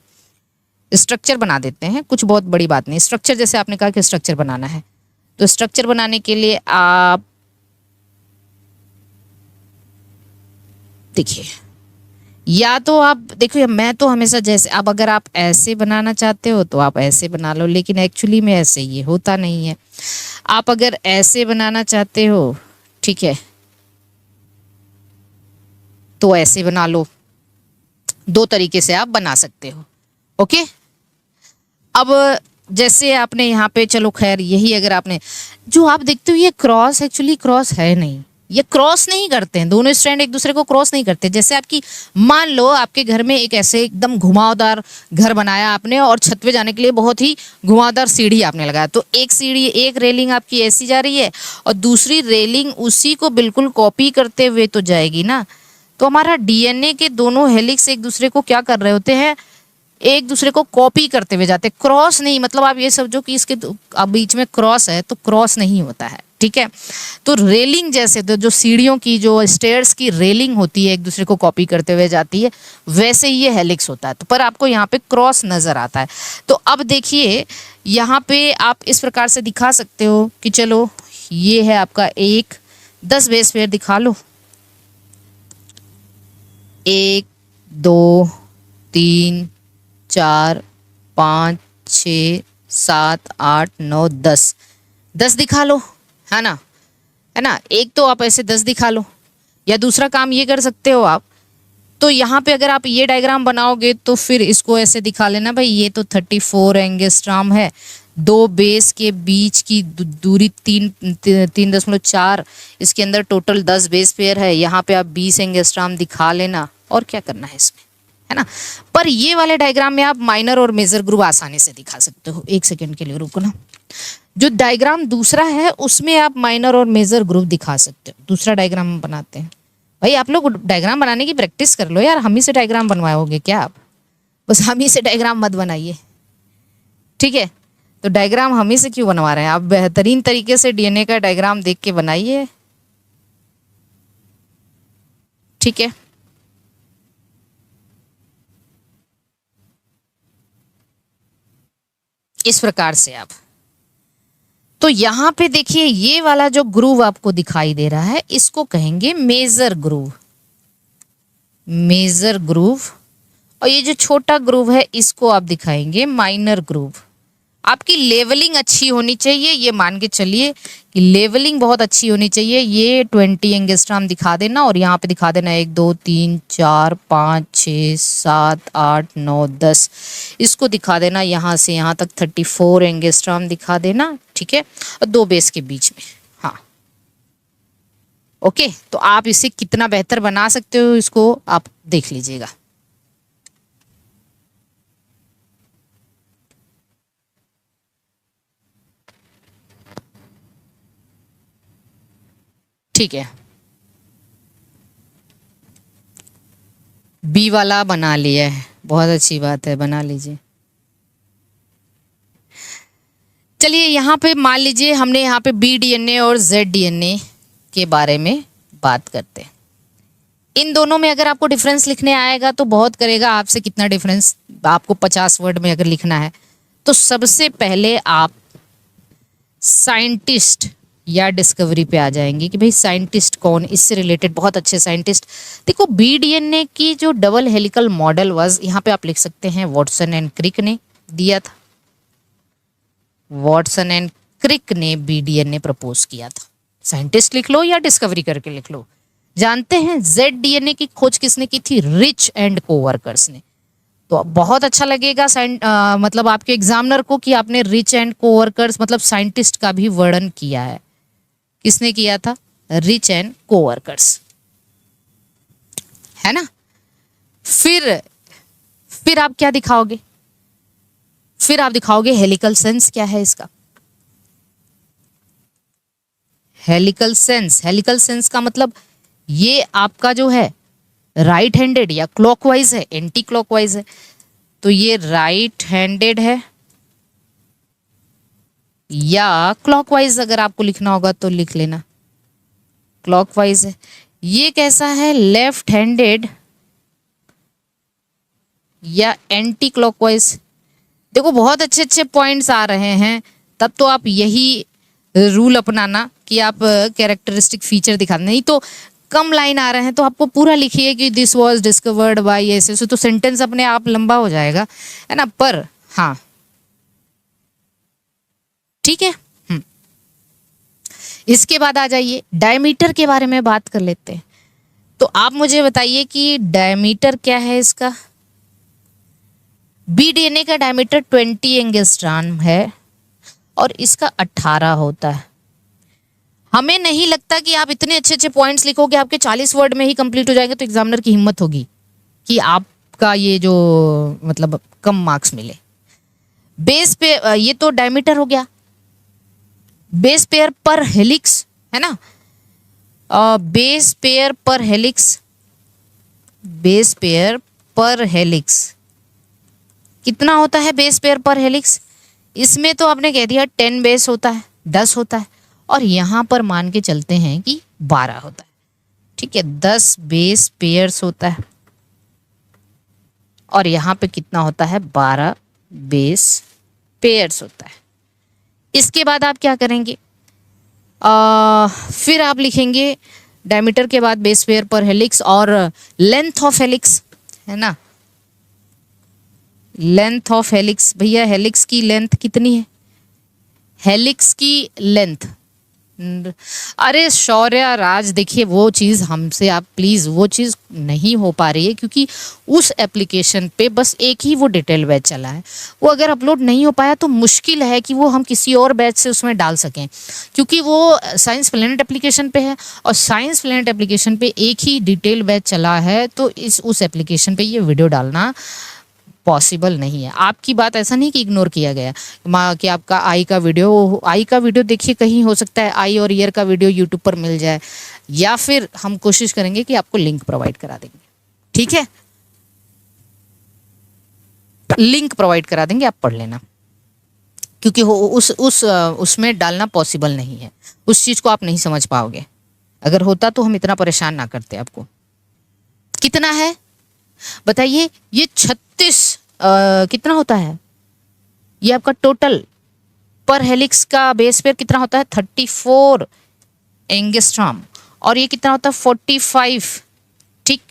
स्ट्रक्चर बना देते हैं, कुछ बहुत बड़ी बात नहीं। स्ट्रक्चर जैसे आपने कहा कि स्ट्रक्चर बनाना है, तो स्ट्रक्चर बनाने के लिए आप देखिए, या तो आप देखिए, मैं तो हमेशा जैसे, अब अगर आप ऐसे बनाना चाहते हो तो आप ऐसे बना लो, लेकिन एक्चुअली में ऐसे ये होता नहीं है। आप अगर ऐसे बनाना चाहते हो, ठीक है, तो ऐसे बना लो, 2 तरीके से आप बना सकते हो, ओके। अब जैसे आपने यहाँ पे, चलो खैर, यही अगर आपने, जो आप देखते हो ये क्रॉस, एक्चुअली क्रॉस है नहीं, ये क्रॉस नहीं करते हैं, दोनों स्ट्रैंड एक दूसरे को क्रॉस नहीं करते। जैसे आपकी, मान लो आपके घर में एक ऐसे एकदम घुमावदार घर बनाया आपने और छत पे जाने के लिए बहुत ही घुमावदार सीढ़ी आपने लगाया, तो एक सीढ़ी, एक रेलिंग आपकी ऐसी जा रही है और दूसरी रेलिंग उसी को बिल्कुल कॉपी करते हुए तो जाएगी ना। तो हमारा डीएनए के दोनों हेलिक्स एक दूसरे को क्या कर रहे होते हैं, एक दूसरे को कॉपी करते हुए जाते, क्रॉस नहीं। मतलब आप ये समझो कि इसके बीच में क्रॉस है तो क्रॉस नहीं होता है, ठीक है। तो रेलिंग जैसे तो जो सीढ़ियों की जो स्टेयर्स की रेलिंग होती है एक दूसरे को कॉपी करते हुए जाती है, वैसे ही ये हेलिक्स होता है। तो पर आपको यहाँ पे क्रॉस नजर आता है। तो अब देखिए यहाँ पे आप इस प्रकार से दिखा सकते हो कि चलो ये है आपका एक 10 बेस पेयर दिखा लो, 1 2 3 4 5 6 7 8 9 10 10 दिखा लो, है ना, है ना। एक तो आप ऐसे 10 दिखा लो, या दूसरा काम ये कर सकते हो आप, तो यहाँ पे अगर आप ये डायग्राम बनाओगे तो फिर इसको ऐसे दिखा लेना भाई, ये तो 34 एंगस्ट्रॉम है, दो बेस के बीच की दूरी 3.4, इसके अंदर टोटल 10 बेस पेयर है, यहाँ पे आप 20 एंगस्ट्रॉम दिखा लेना, और क्या करना है इसमें, है ना। पर ये वाले डायग्राम में आप माइनर और मेजर ग्रुप आसानी से दिखा सकते हो। एक सेकेंड के लिए रुको ना। जो डायग्राम दूसरा है उसमें आप माइनर और मेजर ग्रुप दिखा सकते हो। दूसरा डायग्राम हम बनाते हैं। भाई आप लोग डायग्राम बनाने की प्रैक्टिस कर लो यार, हम ही से डायग्राम बनवाओगे क्या आप? बस हम ही से डायग्राम मत बनाइए, ठीक है। तो डायग्राम हम ही से क्यों बनवा रहे हैं? आप बेहतरीन तरीके से डीएनए का डायग्राम देख के बनाइए, ठीक है। इस प्रकार से आप, तो यहां पे देखिए ये वाला जो ग्रूव आपको दिखाई दे रहा है इसको कहेंगे मेजर ग्रूव, मेजर ग्रूव। और ये जो छोटा ग्रूव है इसको आप दिखाएंगे माइनर ग्रूव। आपकी लेवलिंग अच्छी होनी चाहिए, ये मान के चलिए कि लेवलिंग बहुत अच्छी होनी चाहिए। ये 20 एंगस्ट्रॉम दिखा देना, और यहाँ पे दिखा देना 1 2 3 4 5 6 7 8 9 10, इसको दिखा देना यहाँ से यहाँ तक 34 एंगस्ट्रॉम दिखा देना, ठीक है। और दो बेस के बीच में, हाँ ओके। तो आप इसे कितना बेहतर बना सकते हो इसको आप देख लीजिएगा। ठीक है, बी वाला बना लिया है, बहुत अच्छी बात है, बना लीजिए। चलिए यहाँ पे मान लीजिए हमने यहाँ पे बी डीएनए और जेड डीएनए के बारे में बात करते हैं। इन दोनों में अगर आपको डिफरेंस लिखने आएगा तो बहुत करेगा आपसे, कितना डिफरेंस आपको 50 वर्ड में अगर लिखना है तो सबसे पहले आप साइंटिस्ट या डिस्कवरी पे आ जाएंगे कि भाई साइंटिस्ट कौन, इससे रिलेटेड बहुत अच्छे साइंटिस्ट। देखो बी डीएनए की जो डबल हेलिकल मॉडल वाज, यहाँ पे आप लिख सकते हैं वॉटसन एंड क्रिक ने दिया था, वॉटसन एंड क्रिक ने बी डीएनए प्रपोज किया था। साइंटिस्ट लिख लो या डिस्कवरी करके लिख लो। जानते हैं जेड डीएनए की खोज किसने की थी? रिच एंड कोवर्कर्स ने। तो बहुत अच्छा लगेगा मतलब आपके एग्जामिनर को कि आपने रिच एंड कोवर्कर्स मतलब साइंटिस्ट का भी वर्णन किया है। किसने किया था? रिच एंड कोवर्कर्स, है ना। फिर आप क्या दिखाओगे? फिर आप दिखाओगे हेलिकल सेंस क्या है इसका। हेलिकल सेंस, हेलिकल सेंस का मतलब ये आपका जो है राइट हैंडेड या क्लॉकवाइज है, एंटी क्लॉकवाइज है। तो ये राइट हैंडेड है या क्लॉकवाइज, अगर आपको लिखना होगा तो लिख लेना क्लॉकवाइज है। ये कैसा है? लेफ्ट हैंडेड या एंटी क्लॉकवाइज। देखो बहुत अच्छे अच्छे पॉइंट्स आ रहे हैं, तब तो आप यही रूल अपनाना कि आप कैरेक्टरिस्टिक फीचर दिखा, नहीं तो कम लाइन आ रहे हैं तो आपको पूरा लिखिए कि दिस वाज डिस्कवर्ड बाय ऐसे, तो सेंटेंस अपने आप लंबा हो जाएगा, है ना। पर हाँ ठीक है। इसके बाद आ जाइए डायमीटर के बारे में बात कर लेते हैं। तो आप मुझे बताइए कि डायमीटर क्या है इसका। बी डीएनए का डायमीटर 20 एंगस्ट्रॉम है और इसका 18 होता है। हमें नहीं लगता कि आप इतने अच्छे अच्छे पॉइंट्स लिखोगे आपके 40 वर्ड में ही कंप्लीट हो जाएंगे, तो एग्जामिनर की हिम्मत होगी कि आपका ये जो मतलब कम मार्क्स मिले। बेस पे ये तो डायमीटर हो गया, बेस पेयर पर हेलिक्स, है ना। बेस पेयर पर हेलिक्स, बेस पेयर पर हेलिक्स कितना होता है? बेस पेयर पर हेलिक्स इसमें तो आपने कह दिया 10 बेस होता है, 10 होता है। और यहाँ पर मान के चलते हैं कि 12 होता है। ठीक है, 10 बेस पेयर्स होता है और यहाँ पे कितना होता है, 12 बेस पेयर्स होता है। इसके बाद आप क्या करेंगे, फिर आप लिखेंगे डायमीटर के बाद बेस पेयर पर हेलिक्स और लेंथ ऑफ हेलिक्स, है ना। लेंथ ऑफ हेलिक्स, भैया हेलिक्स की लेंथ कितनी है, हेलिक्स की लेंथ, अरे शौर्य राज देखिए वो चीज़ हमसे आप प्लीज़ वो चीज़ नहीं हो पा रही है क्योंकि उस एप्लीकेशन पे बस एक ही वो डिटेल बैच चला है। वो अगर अपलोड नहीं हो पाया तो मुश्किल है कि वो हम किसी और बैच से उसमें डाल सकें क्योंकि वो साइंस प्लेनेट एप्लीकेशन पे है और साइंस प्लेनेट एप्लीकेशन पे एक ही डिटेल बैच चला है, तो उस एप्लीकेशन पे ये वीडियो डालना पॉसिबल नहीं है। आपकी बात ऐसा नहीं कि इग्नोर किया गया कि आपका आई का वीडियो देखिए, कहीं हो सकता है आई और ईयर का वीडियो यूट्यूब पर मिल जाए, या फिर हम कोशिश करेंगे कि आपको लिंक प्रोवाइड करा देंगे। ठीक है, लिंक प्रोवाइड करा देंगे, आप पढ़ लेना, क्योंकि उसमें डालना पॉसिबल नहीं है, उस चीज को आप नहीं समझ पाओगे। अगर होता तो हम इतना परेशान ना करते आपको। कितना है बताइए, ये 36 कितना होता है, ये आपका टोटल पर हेलिक्स का बेस पेयर कितना होता है, 34 एंगस्ट्रॉम, और ये कितना होता है 45। ठीक,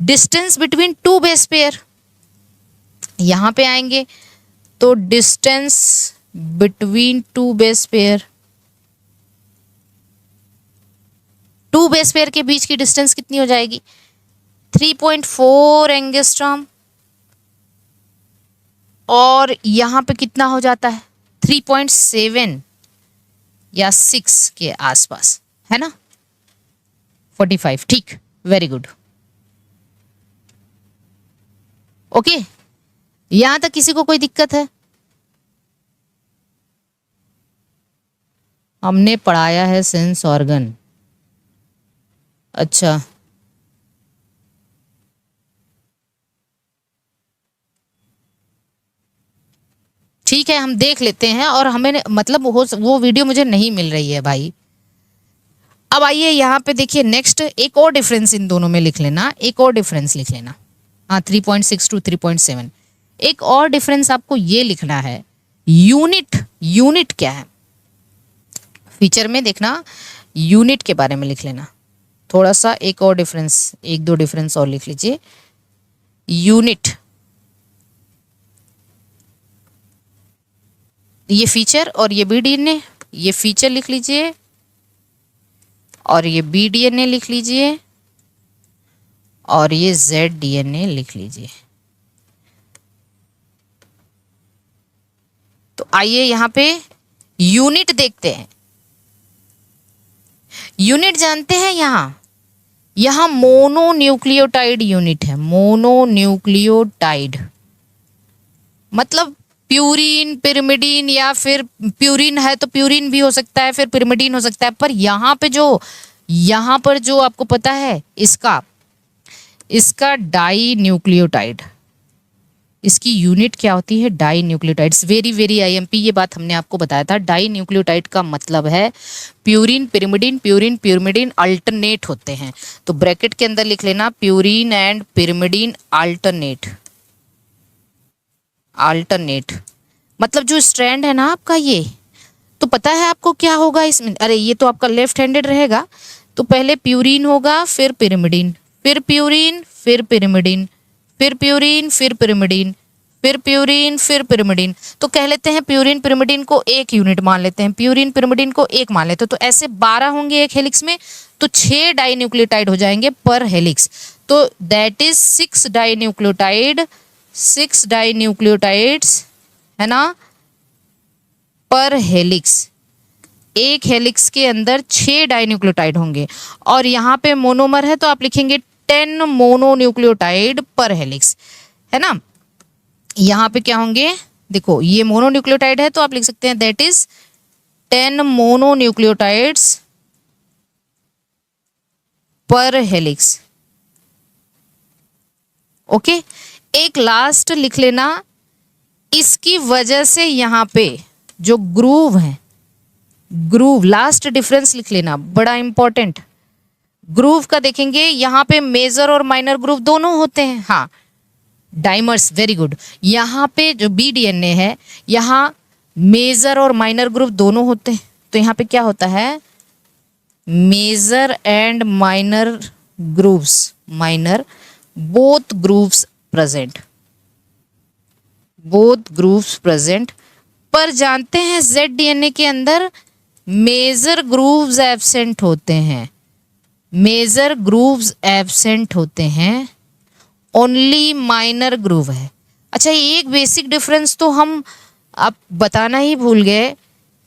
distance between two base pair, यहां पे आएंगे तो distance between two base pair, two base pair के बीच की डिस्टेंस कितनी हो जाएगी, 3.4 एंगस्ट्रॉम, और यहां पे कितना हो जाता है 3.7 या 6 के आसपास, है ना, 45। ठीक, वेरी गुड, ओके। यहां तक किसी को कोई दिक्कत है, हमने पढ़ाया है सेंस ऑर्गन, अच्छा ठीक है, हम देख लेते हैं, और हमें मतलब वो वीडियो मुझे नहीं मिल रही है भाई। अब आइए यहाँ पे देखिए, नेक्स्ट एक और डिफरेंस इन दोनों में लिख लेना, एक और डिफरेंस लिख लेना, हाँ 3.6 टू 3.7। एक और डिफरेंस आपको ये लिखना है, यूनिट क्या है, फीचर में देखना, यूनिट के बारे में लिख लेना थोड़ा सा। एक और डिफरेंस, एक दो डिफरेंस और लिख लीजिए, यूनिट, ये फीचर और ये BDNA, ये फीचर लिख लीजिए और ये BDNA लिख लीजिए और ये ZDNA लिख लीजिए। तो आइए यहाँ पे यूनिट देखते हैं। यूनिट जानते हैं, यहां मोनोन्यूक्लियोटाइड यूनिट है, मोनोन्यूक्लियोटाइड मतलब प्यूरिन, पिरिमिडीन, या फिर प्यूरिन है तो प्यूरिन भी हो सकता है, फिर पिरिमिडीन हो सकता है, पर यहाँ पर जो आपको पता है इसका डाई न्यूक्लियोटाइड, इसकी यूनिट क्या होती है, di nucleotides. Very very IMP, ये बात हमने आपको बताया था। डाई न्यूक्लियोटाइड का मतलब है प्यूरिन पिरिमिडीन अल्टरनेट होते हैं। तो ब्रैकेट के अंदर लिख लेना प्यूरिन एंड पिरिमिडीन अल्टरनेट, मतलब जो स्ट्रैंड है ना आपका, ये तो पता है आपको क्या होगा इसमें, अरे ये तो आपका लेफ्ट हैंडेड रहेगा, तो पहले प्यूरिन होगा, फिर पिरिमिडीन, फिर प्यूरिन, फिर पिरिमिडीन, फिर प्यूरिन, फिर पिरिमिडीन, फिर प्यूरिन, फिर पिरिमिडीन। तो कह लेते हैं प्यूरिन पिरिमिडीन को एक यूनिट मान लेते हैं, प्यूरिन पिरिमिडीन को एक मान लेते हैं, तो ऐसे 12 होंगे एक हेलिक्स में, तो 6 डाइन्यूक्लियोटाइड हो जाएंगे पर हेलिक्स। तो दैट इज 6 डाइन्यूक्लियोटाइड्स, है ना, पर हेलिक्स। एक हेलिक्स के अंदर 6 डाइन्यूक्लियोटाइड होंगे, और यहाँ पे मोनोमर है तो आप लिखेंगे 10 मोनोन्यूक्लियोटाइड पर हेलिक्स, है ना। यहाँ पे क्या होंगे, देखो ये मोनोन्यूक्लियोटाइड है तो आप लिख सकते हैं दैट इज 10 मोनोन्यूक्लियोटाइड्स पर हेलिक्स, ओके। एक लास्ट लिख लेना, इसकी वजह से यहाँ पे जो ग्रूव है, ग्रूव, लास्ट डिफरेंस लिख लेना, बड़ा इंपॉर्टेंट। ग्रूव का देखेंगे, यहाँ पे मेजर और माइनर ग्रूव दोनों होते हैं। हाँ, डाइमर्स, वेरी गुड। यहाँ पे जो बी डीएनए है, यहाँ मेजर और माइनर ग्रूव दोनों होते हैं, तो यहाँ पे क्या होता है, major and minor grooves, minor, both grooves present, both grooves present. पर जानते हैं जेड डीएनए के अंदर मेजर ग्रूव्स एब्सेंट होते हैं, मेजर ग्रूव्स एब्सेंट होते हैं, ओनली माइनर ग्रूव है। अच्छा, एक बेसिक डिफरेंस तो हम अब बताना ही भूल गए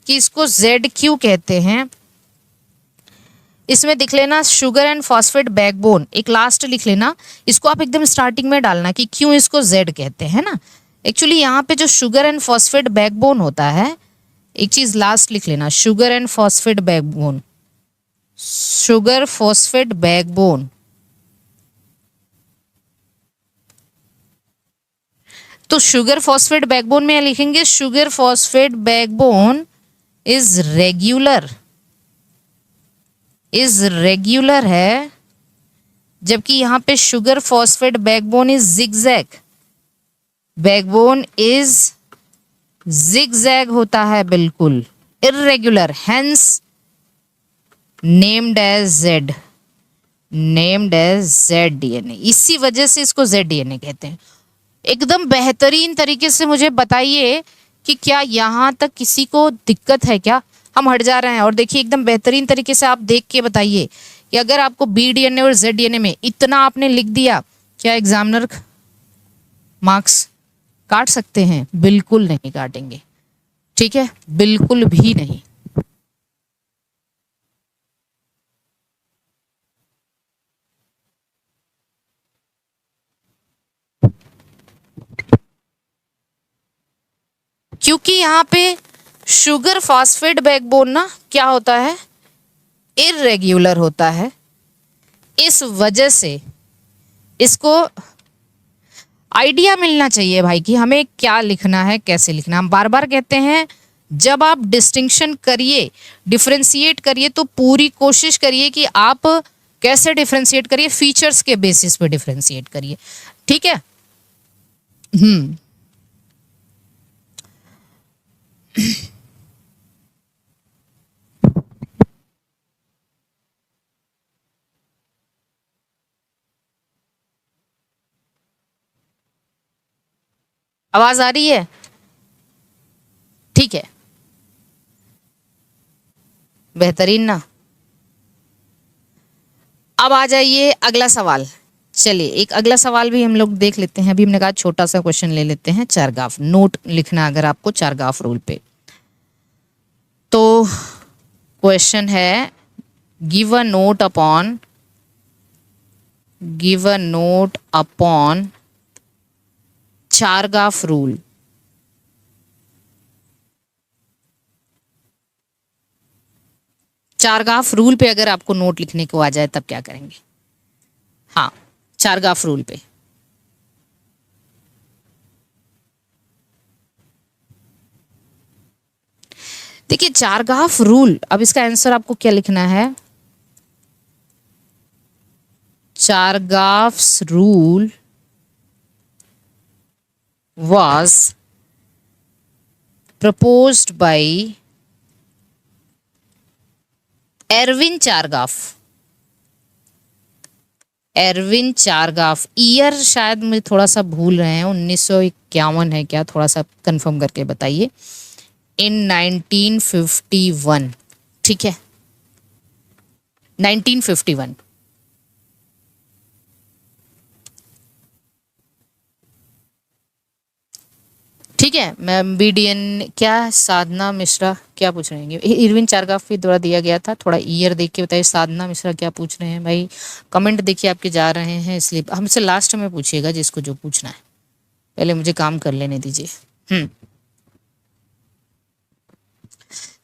कि इसको जेड क्यू कहते हैं। इसमें दिख लेना शुगर एंड फॉस्फेट बैकबोन, एक लास्ट लिख लेना, इसको आप एकदम स्टार्टिंग में डालना कि क्यों इसको जेड कहते हैं ना। एक्चुअली यहाँ पे जो शुगर एंड फॉस्फेट बैकबोन होता है, एक चीज लास्ट लिख लेना, sugar and phosphate backbone, sugar phosphate backbone. तो शुगर फॉस्फेट बैकबोन में लिखेंगे, sugar phosphate backbone is regular, is regular है, जबकि यहां पे sugar phosphate backbone is zigzag, backbone is zigzag होता है, बिल्कुल irregular, hence named as Z, named as Z DNA. इसी वजह से इसको जेड डीएनए कहते हैं। एकदम बेहतरीन तरीके से मुझे बताइए कि क्या यहां तक किसी को दिक्कत है क्या? हम हट जा रहे हैं और देखिए एकदम बेहतरीन तरीके से आप देख के बताइए कि अगर आपको बी डीएनए और जेड डीएनए में इतना आपने लिख दिया, क्या एग्जामिनर मार्क्स काट सकते हैं? बिल्कुल नहीं काटेंगे, ठीक है, बिल्कुल भी नहीं। क्योंकि यहाँ पे शुगर फॉस्फेट बैकबोन ना क्या होता है, इर्रेगुलर होता है, इस वजह से इसको आइडिया मिलना चाहिए भाई कि हमें क्या लिखना है, कैसे लिखना। हम बार बार कहते हैं जब आप डिस्टिंक्शन करिए, डिफरेंशिएट करिए, तो पूरी कोशिश करिए कि आप कैसे डिफरेंशिएट करिए, फीचर्स के बेसिस पे डिफरेंशिएट करिए, ठीक है। आवाज आ रही है? ठीक है, बेहतरीन ना। अब आ जाइए अगला सवाल। चलिए एक अगला सवाल भी हम लोग देख लेते हैं। अभी हमने कहा छोटा सा क्वेश्चन ले लेते हैं, चारगाफ नोट लिखना अगर आपको चारगाफ रूल पे। तो क्वेश्चन है, give a naught upon, give a naught upon चारगाफ rule. चारगाफ rule पे अगर आपको नोट लिखने को आ जाए तब क्या करेंगे? हाँ, चारगाफ रूल पे। देखिए चारगाफ रूल, अब इसका आंसर आपको क्या लिखना है, Chargaff's rule was proposed by Erwin Chargaff, Erwin Chargaff. Year शायद मुझे थोड़ा सा भूल रहे हैं, 1951 है क्या, थोड़ा सा कंफर्म करके बताइए। इन 1951, ठीक है, 1951। ठीक है मैम, बीडीएन क्या, साधना मिश्रा क्या पूछ रहे हैं? इरविन चारगाफ भी द्वारा दिया गया था, थोड़ा ईयर देख के बताइए। साधना मिश्रा क्या पूछ रहे हैं भाई? कमेंट देखिए आपके जा रहे हैं, इसलिए हमसे लास्ट में पूछिएगा जिसको जो पूछना है, पहले मुझे काम कर लेने दीजिए।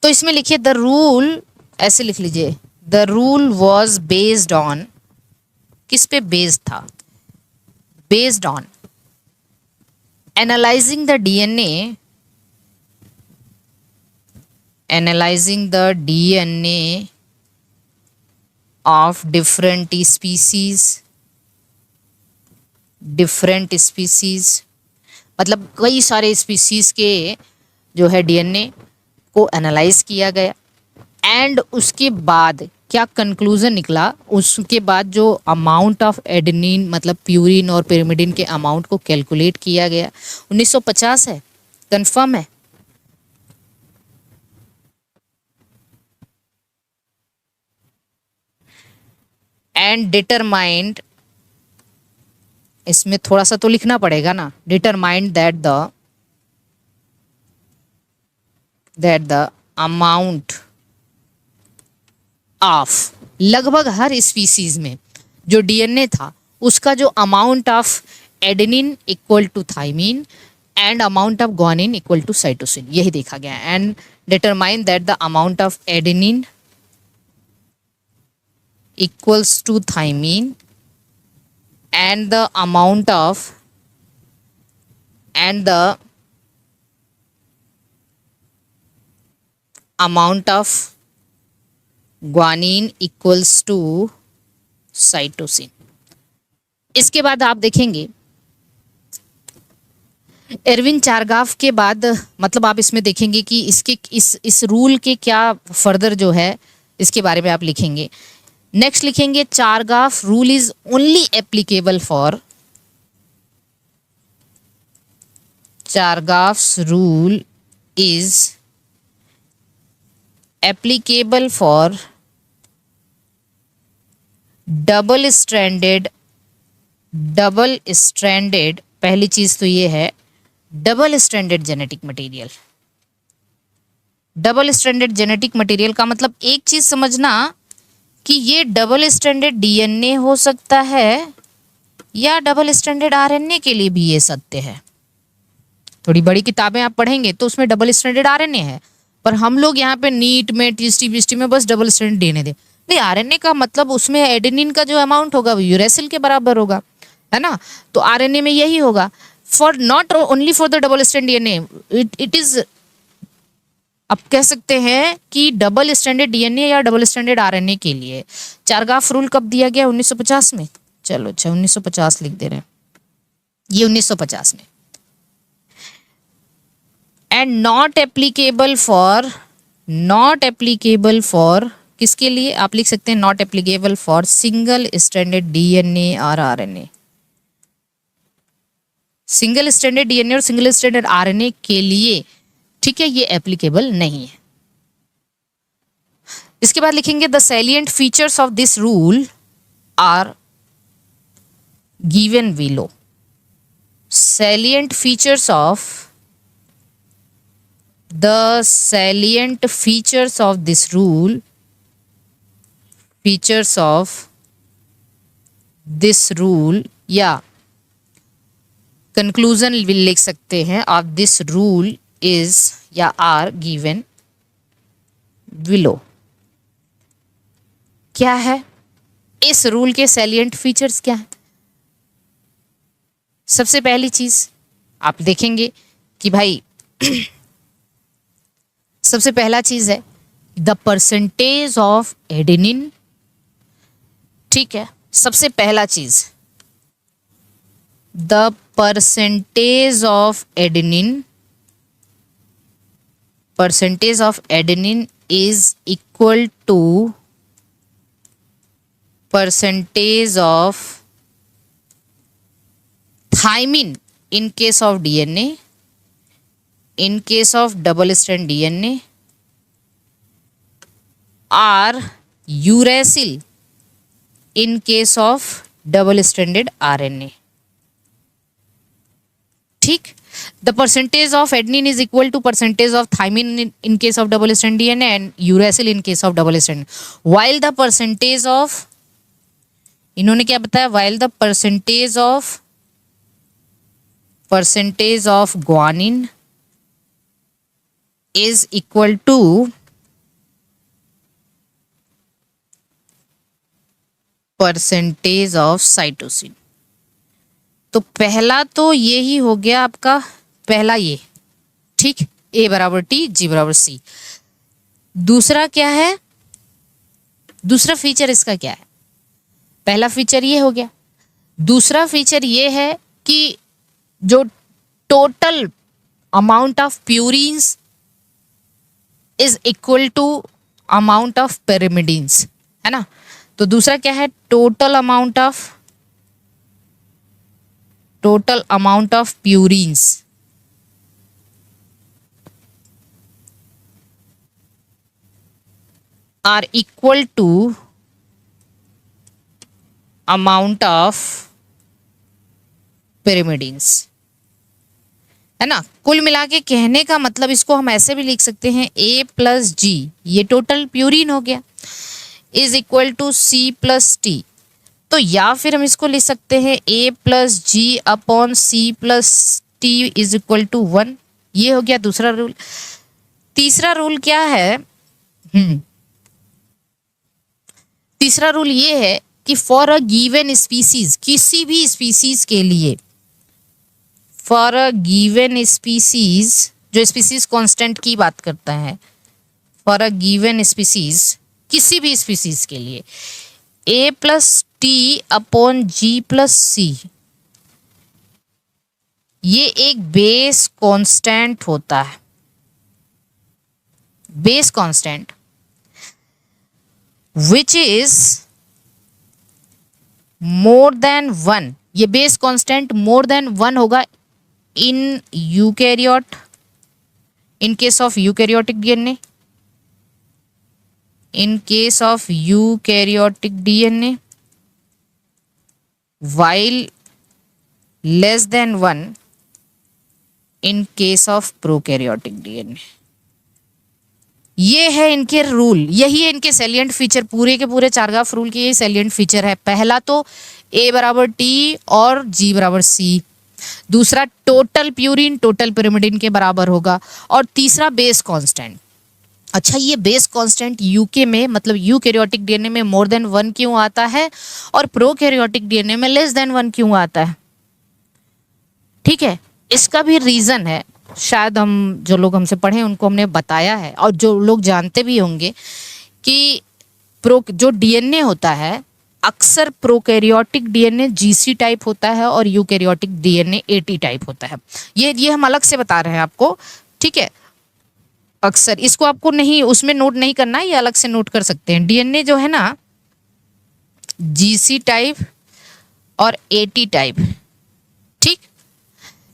तो इसमें लिखिए द रूल, ऐसे लिख लीजिए, the rule was based on, किस पे बेस्ड था? Based on analyzing the DNA analysing the DNA of different species, मतलब कई सारे स्पीसीज के जो है डीएनए को एनालाइज किया गया, एंड उसके बाद क्या कंक्लूजन निकला, उसके बाद जो अमाउंट ऑफ एडेनिन मतलब प्यूरिन और पिरिमिडिन के अमाउंट को कैलकुलेट किया गया। 1950 है, कंफर्म है। एंड डिटरमाइंड, इसमें थोड़ा सा तो लिखना पड़ेगा ना, determined that the amount of, लगभग हर स्पीसीज में जो डीएनए था उसका जो amount of adenine equal to thymine and amount of guanine equal to cytosine, यही देखा गया। And determine that the amount of adenine equals to thymine and the amount of guanine equals to cytosine। इसके बाद आप देखेंगे Irwin चारगाफ के बाद, मतलब आप इसमें देखेंगे कि इसके इस रूल के क्या फर्दर जो है इसके बारे में आप लिखेंगे। नेक्स्ट लिखेंगे Chargaff rule is only applicable for, Chargaff's rule is applicable for double stranded, पहली चीज तो ये है double stranded genetic material. Double stranded genetic material का मतलब एक चीज समझना कि ये डबल स्ट्रैंडेड डीएनए हो सकता है या डबल स्ट्रैंडेड आरएनए के लिए भी ये सत्य है। थोड़ी बड़ी किताबें आप पढ़ेंगे तो उसमें डबल स्ट्रैंडेड आरएनए है, पर हम लोग यहाँ पे नीट में टीएसटी में बस डबल स्ट्रैंडेड डीएनए दे। नहीं, आरएनए का मतलब उसमें एडेनिन का जो अमाउंट होगा वो यूरेसिल के बराबर होगा, है ना। तो आरएनए में यही होगा। For not only for the double strand DNA, it is, अब कह सकते हैं कि डबल स्ट्रैंडेड डीएनए या डबल स्ट्रैंडेड आरएनए के लिए चारगाफ रूल कब दिया गया? 1950 में। चलो अच्छा 1950 लिख दे रहे हैं, ये 1950 में। एंड नॉट एप्लीकेबल फॉर किसके लिए आप लिख सकते हैं? Not applicable for single stranded DNA और आरएनए। सिंगल स्ट्रैंडेड डीएनए और सिंगल स्ट्रैंडेड आरएनए के लिए, ठीक है, ये एप्लीकेबल नहीं है। इसके बाद लिखेंगे the salient features of this rule are given below. Salient features of this rule या कंक्लूजन लिख सकते हैं ऑफ दिस रूल इज या आर गिवन बिलो। क्या है इस रूल के सैलिएंट फीचर्स? क्या है? सबसे पहली चीज आप देखेंगे कि भाई सबसे पहला चीज है द परसेंटेज ऑफ एडेनिन। ठीक है, सबसे पहला चीज the percentage of adenine is equal to percentage of thymine in case of DNA, in case of double strand DNA, or uracil in case of double stranded RNA। ठीक, the percentage of adenine is equal to percentage of thymine in case of double strand DNA and uracil in case of double strand, while the percentage of, इन्होंने क्या बताया, while the percentage of guanine is equal to percentage of cytosine। तो पहला तो ये ही हो गया आपका, पहला ये, ठीक, A बराबर T, G बराबर C। दूसरा क्या है, दूसरा फीचर इसका क्या है? पहला फीचर ये हो गया। दूसरा फीचर ये है कि जो total amount of purines is equal to amount of pyrimidines, है ना। तो दूसरा क्या है, total amount of purines are equal to amount of pyrimidines, है ना। कुल मिला के कहने का मतलब इसको हम ऐसे भी लिख सकते हैं, A प्लस जी, ये टोटल प्यूरिन हो गया, is equal to C plus T. तो या फिर हम इसको लिख सकते हैं A plus G upon C plus T is equal to 1। ये हो गया दूसरा रूल। तीसरा रूल क्या है? तीसरा रूल ये है कि फॉर अ गिवन स्पीसीज, किसी भी स्पीसीज के लिए, फॉर अ गिवन स्पीसीज, जो स्पीसीज कांस्टेंट की बात करता है, फॉर अ गिवन स्पीसीज, किसी भी स्पीसीज के लिए A plus T upon G plus C, ये एक बेस कांस्टेंट होता है। Base constant which is more than 1, ये बेस कांस्टेंट मोर देन 1 होगा in eukaryote, in case of eukaryotic DNA, in case of eukaryotic DNA, while less than 1 in case of prokaryotic DNA। ये है इनके rule, यही है इनके salient feature, पूरे के पूरे चारगाफ रूल के ये सैलिएंट फीचर है। पहला तो A बराबर T और G बराबर C, दूसरा टोटल प्यूरिन टोटल pyrimidine के बराबर होगा, और तीसरा बेस कांस्टेंट। अच्छा, ये बेस कांस्टेंट यूके में, मतलब यूकैरियोटिक डीएनए में मोर देन 1 क्यों आता है और प्रोकैरियोटिक डीएनए में लेस देन 1 क्यों आता है? ठीक है, इसका भी रीजन है, शायद हम जो लोग हमसे पढ़े उनको हमने बताया है, और जो लोग जानते भी होंगे कि जो डीएनए होता है, अक्सर प्रोकैरियोटिक डीएनए जीसी टाइप होता है और यूकैरियोटिक डीएनए एटी टाइप होता है। ये हम अलग से बता रहे हैं आपको, ठीक है। अक्सर इसको आपको नहीं उसमें नोट नहीं करना है, ये अलग से नोट कर सकते हैं। डीएनए जो है ना, जीसी टाइप और एटी टाइप, ठीक।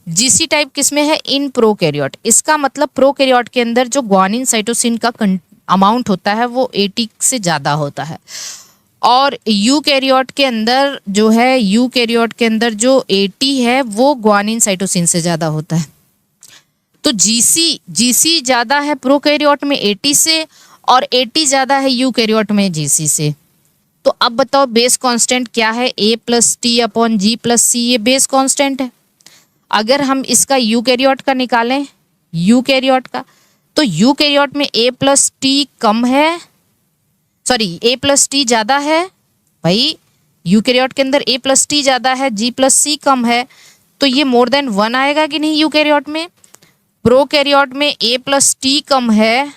जीसी टाइप किसमें है? In prokaryote. इसका मतलब प्रोकैरियोट के अंदर जो ग्वानिन साइटोसिन का अमाउंट होता है वो 80 से ज़्यादा होता है, और यूकैरियोट के अंदर जो है, यूकैरियोट के अंदर जो 80 है वो ग्वानिन साइटोसिन से ज़्यादा होता है। तो जीसी ज़्यादा है प्रोकैरियोट में 80 से, और 80 ज़्यादा है यूकैरियोट में जीसी से। तो अब बताओ बेस कांस्टेंट क्या है? A plus T upon G plus C, ये बेस कांस्टेंट है। अगर हम इसका यूकैरियोट का निकालें, यूकैरियोट का, तो यूकैरियोट में A प्लस टी कम है, सॉरी A प्लस टी ज़्यादा है भाई, यूकैरियोट के अंदर A प्लस टी ज़्यादा है, G प्लस सी कम है, तो ये मोर देन 1 आएगा कि नहीं यूकैरियोट में? प्रोकैरियोट में A प्लस टी कम है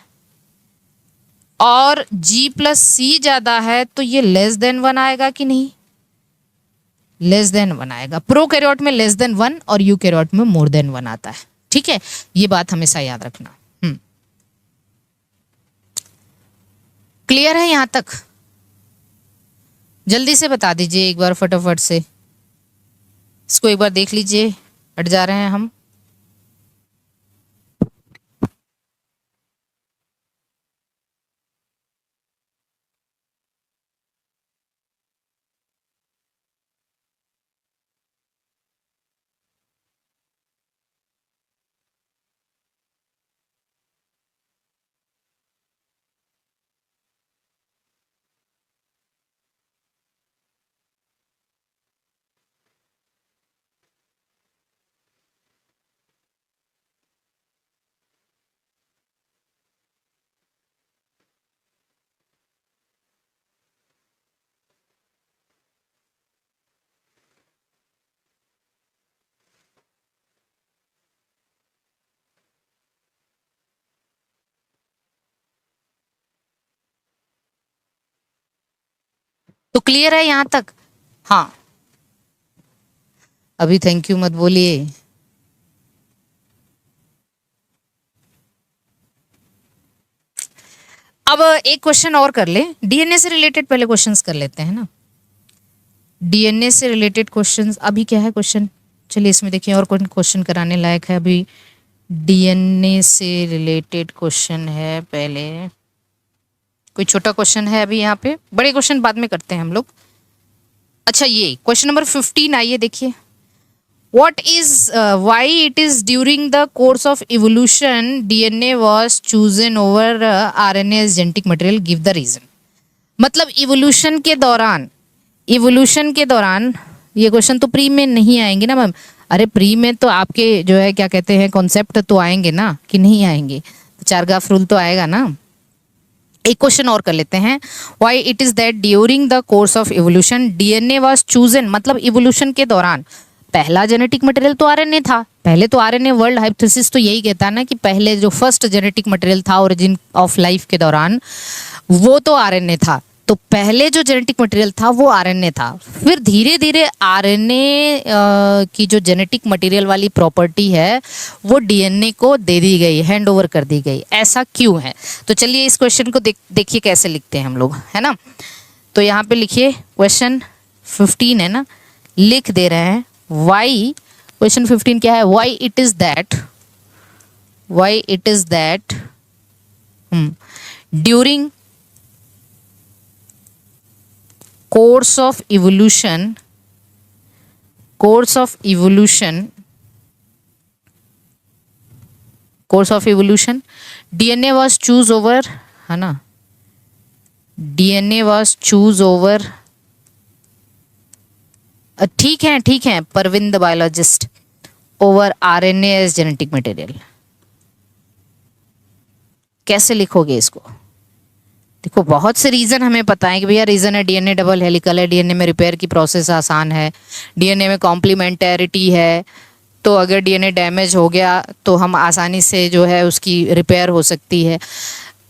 और G प्लस सी ज़्यादा है, तो ये लेस देन 1 आएगा कि नहीं? लेस देन 1 आएगा। प्रोकैरियोट में लेस देन 1 और यूकैरियोट में मोर देन 1 आता है, ठीक है। ये बात हमेशा याद रखना। क्लियर है यहां तक? जल्दी से बता दीजिए एक बार फटाफट से, इसको एक बार देख लीजिए, हट जा रहे हैं हम। तो क्लियर है यहां तक? हाँ, अभी थैंक यू मत बोलिए। अब एक क्वेश्चन और कर ले, डीएनए से रिलेटेड पहले क्वेश्चंस कर लेते हैं ना। डीएनए से रिलेटेड क्वेश्चंस अभी क्या है क्वेश्चन, चलिए इसमें देखिए और कौन क्वेश्चन कराने लायक है अभी। डीएनए से रिलेटेड क्वेश्चन है, पहले कोई छोटा क्वेश्चन है अभी यहाँ पे, बड़े क्वेश्चन बाद में करते हैं हम लोग। अच्छा, ये क्वेश्चन नंबर 15 आइए देखिए। What is why it is during the course of evolution DNA was chosen over RNA as genetic material? Give the reason. मतलब इवोल्यूशन के दौरान ये क्वेश्चन तो प्री में नहीं आएंगे ना मैम। अरे प्री में तो आपके जो है क्या कहते हैं कॉन्सेप्ट तो आएंगे ना, कि नहीं आएंगे? तो चारगाफ रूल तो आएगा ना। एक क्वेश्चन और कर लेते हैं। Why it is that during the course of evolution DNA was chosen, मतलब इवोल्यूशन के दौरान पहला जेनेटिक मटेरियल तो आरएनए था। पहले तो आरएनए, वर्ल्ड हाइपोथेसिस तो यही कहता है ना कि पहले जो फर्स्ट जेनेटिक मटेरियल था ओरिजिन ऑफ लाइफ के दौरान, वो तो आरएनए था। तो पहले जो जेनेटिक मटेरियल था वो आरएनए था। फिर धीरे धीरे आरएनए की जो जेनेटिक मटेरियल वाली प्रॉपर्टी है वो डीएनए को दे दी गई, हैंड ओवर कर दी गई। ऐसा क्यों है? तो चलिए इस क्वेश्चन को देखिए कैसे लिखते हैं हम लोग, है ना। तो यहाँ पे लिखिए क्वेश्चन 15 है ना, लिख दे रहे हैं वाई। क्वेश्चन 15 क्या है? Why it is that during course of evolution DNA was choose over, है ना, DNA was choose over, ठीक है परविंद the biologist, over RNA as genetic material. कैसे लिखोगे इसको? देखो बहुत से रीजन हमें पता है कि भैया रीजन है डीएनए डबल हेलिकल है, डीएनए में रिपेयर की प्रोसेस आसान है, डीएनए में कॉम्प्लीमेंटैरिटी है, तो अगर डीएनए डैमेज हो गया तो हम आसानी से जो है उसकी रिपेयर हो सकती है।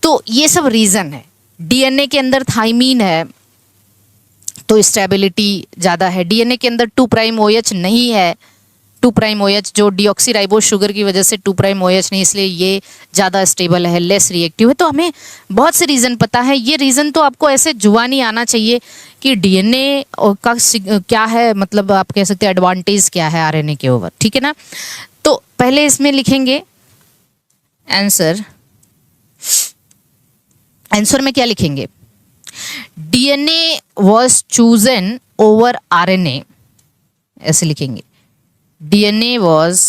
तो ये सब रीजन है। डीएनए के अंदर थाइमीन है तो स्टेबिलिटी ज़्यादा है। डीएनए के अंदर 2' OH नहीं है, 2' OH जो डीऑक्सीराइबोज शुगर की वजह से 2' OH नहीं, इसलिए ये ज़्यादा स्टेबल है, लेस रिएक्टिव है। तो हमें बहुत से रीज़न पता है। ये रीज़न तो आपको ऐसे जुआ नहीं आना चाहिए कि डीएनए का क्या है, मतलब आप कह सकते हैं एडवांटेज क्या है आरएनए के ओवर, ठीक है ना। तो पहले इसमें लिखेंगे आंसर में क्या लिखेंगे? DNA was chosen over RNA, ऐसे लिखेंगे। डीएनए वॉज,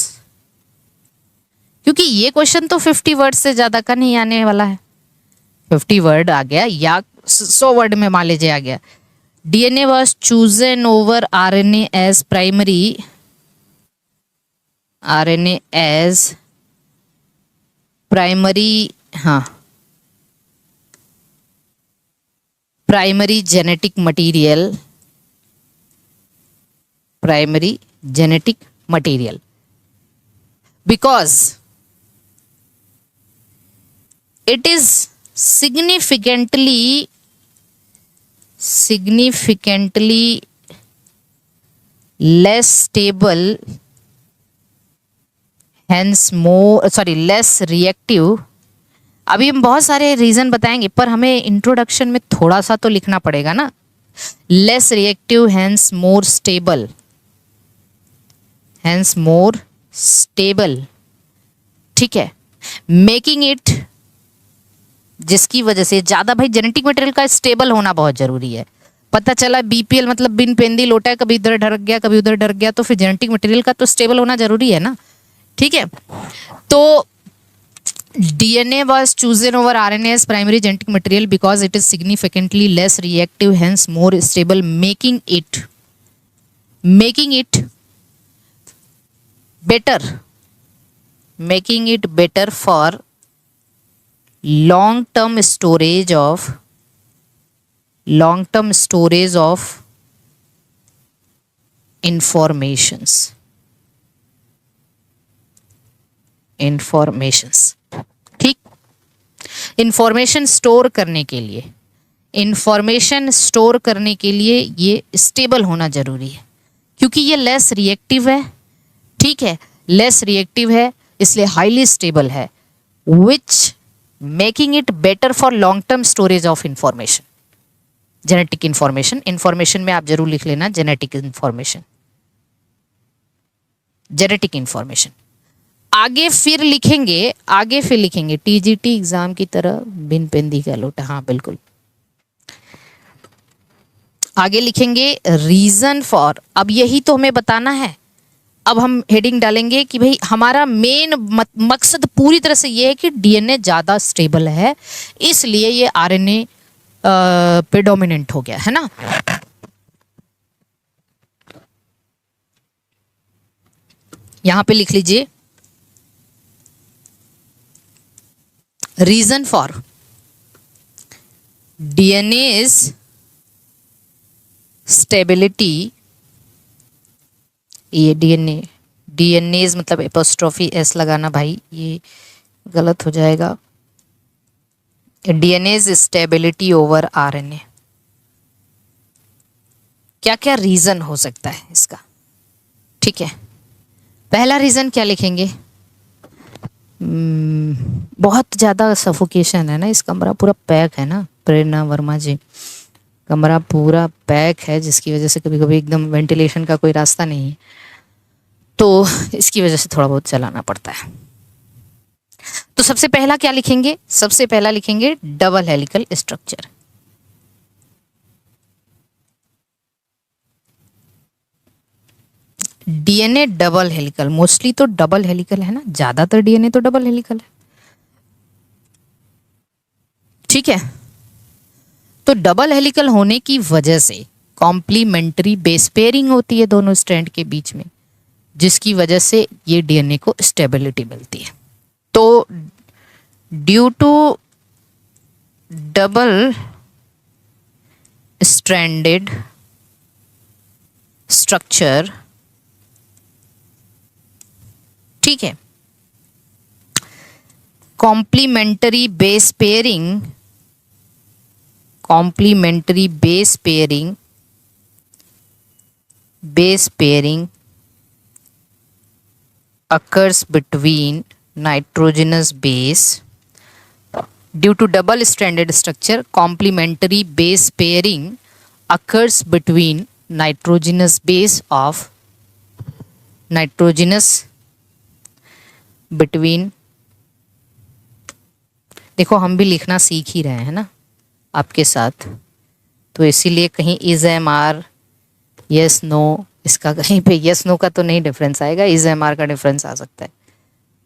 क्योंकि ये क्वेश्चन तो 50 वर्ड से ज्यादा का नहीं आने वाला है। 50 वर्ड आ गया या 100 वर्ड में मान लीजिए आ गया। DNA was chosen over RNA as primary, RNA as primary, हाँ, primary genetic material, primary genetic material because it is significantly less stable, hence less reactive। अभी हम बहुत सारे रीजन बताएंगे पर हमें इंट्रोडक्शन में थोड़ा सा तो लिखना पड़ेगा ना। Less reactive, hence more stable, ठीक है। मेकिंग इट, जिसकी वजह से ज्यादा, भाई जेनेटिक मटेरियल का स्टेबल होना बहुत जरूरी है। पता चला बीपीएल मतलब बिन पेंदी लोटा है, कभी इधर ढरक गया कभी उधर ढरक गया, तो फिर जेनेटिक मटेरियल का तो स्टेबल होना जरूरी है ना, ठीक है। तो DNA was chosen over RNA as primary genetic material because it is significantly less reactive, hence more stable, making it better for long-term storage of informations, ठीक। इंफॉर्मेशन स्टोर करने के लिए इंफॉर्मेशन स्टोर करने के लिए ये स्टेबल होना जरूरी है, क्योंकि ये लेस रिएक्टिव है, ठीक है, लेस रिएक्टिव है, इसलिए हाईली स्टेबल है, which making it better for long term storage of information. Genetic information, information में आप जरूर लिख लेना जेनेटिक इंफॉर्मेशन, जेनेटिक इंफॉर्मेशन। आगे फिर लिखेंगे टीजीटी एग्जाम की तरह बिन पेंदी का लोटा, हाँ बिल्कुल। आगे लिखेंगे रीजन फॉर, अब यही तो हमें बताना है। अब हम हेडिंग डालेंगे कि भाई हमारा मेन मकसद पूरी तरह से ये है कि डीएनए ज्यादा स्टेबल है, इसलिए ये आरएनए पे डोमिनेंट हो गया है ना। यहां पे लिख लीजिए रीजन फॉर डीएनए स्टेबिलिटी, ये डीएनए मतलब एपोस्ट्रोफी एस लगाना भाई, ये गलत हो जाएगा। DNA stability over RNA. क्या क्या रीजन हो सकता है इसका, ठीक है। पहला रीजन क्या लिखेंगे, बहुत ज्यादा सफोकेशन है ना, इस कमरा पूरा पैक है ना प्रेरणा वर्मा जी, कमरा पूरा पैक है, जिसकी वजह से कभी कभी एकदम वेंटिलेशन का कोई रास्ता नहीं है, तो इसकी वजह से थोड़ा बहुत चलाना पड़ता है। तो सबसे पहला क्या लिखेंगे, सबसे पहला लिखेंगे double helical structure. DNA double helical, mostly तो डबल हेलिकल है ना, ज्यादातर डीएनए तो डबल हेलिकल है, ठीक है। तो डबल हेलिकल होने की वजह से कॉम्प्लीमेंट्री बेस पेयरिंग होती है दोनों स्ट्रैंड के बीच में, जिसकी वजह से ये डीएनए को स्टेबिलिटी मिलती है। तो due to double stranded structure, ठीक है, complementary base pairing, complementary base pairing, base pairing occurs between nitrogenous base due to double stranded structure, complementary base pairing occurs between nitrogenous base of nitrogenous between, देखो हम भी लिखना सीख ही रहे हैं ना आपके साथ, तो इसीलिए कहीं is M R yes no, इसका कहीं पे यस नो का तो नहीं डिफरेंस आएगा, इज एम आर का डिफरेंस आ सकता है,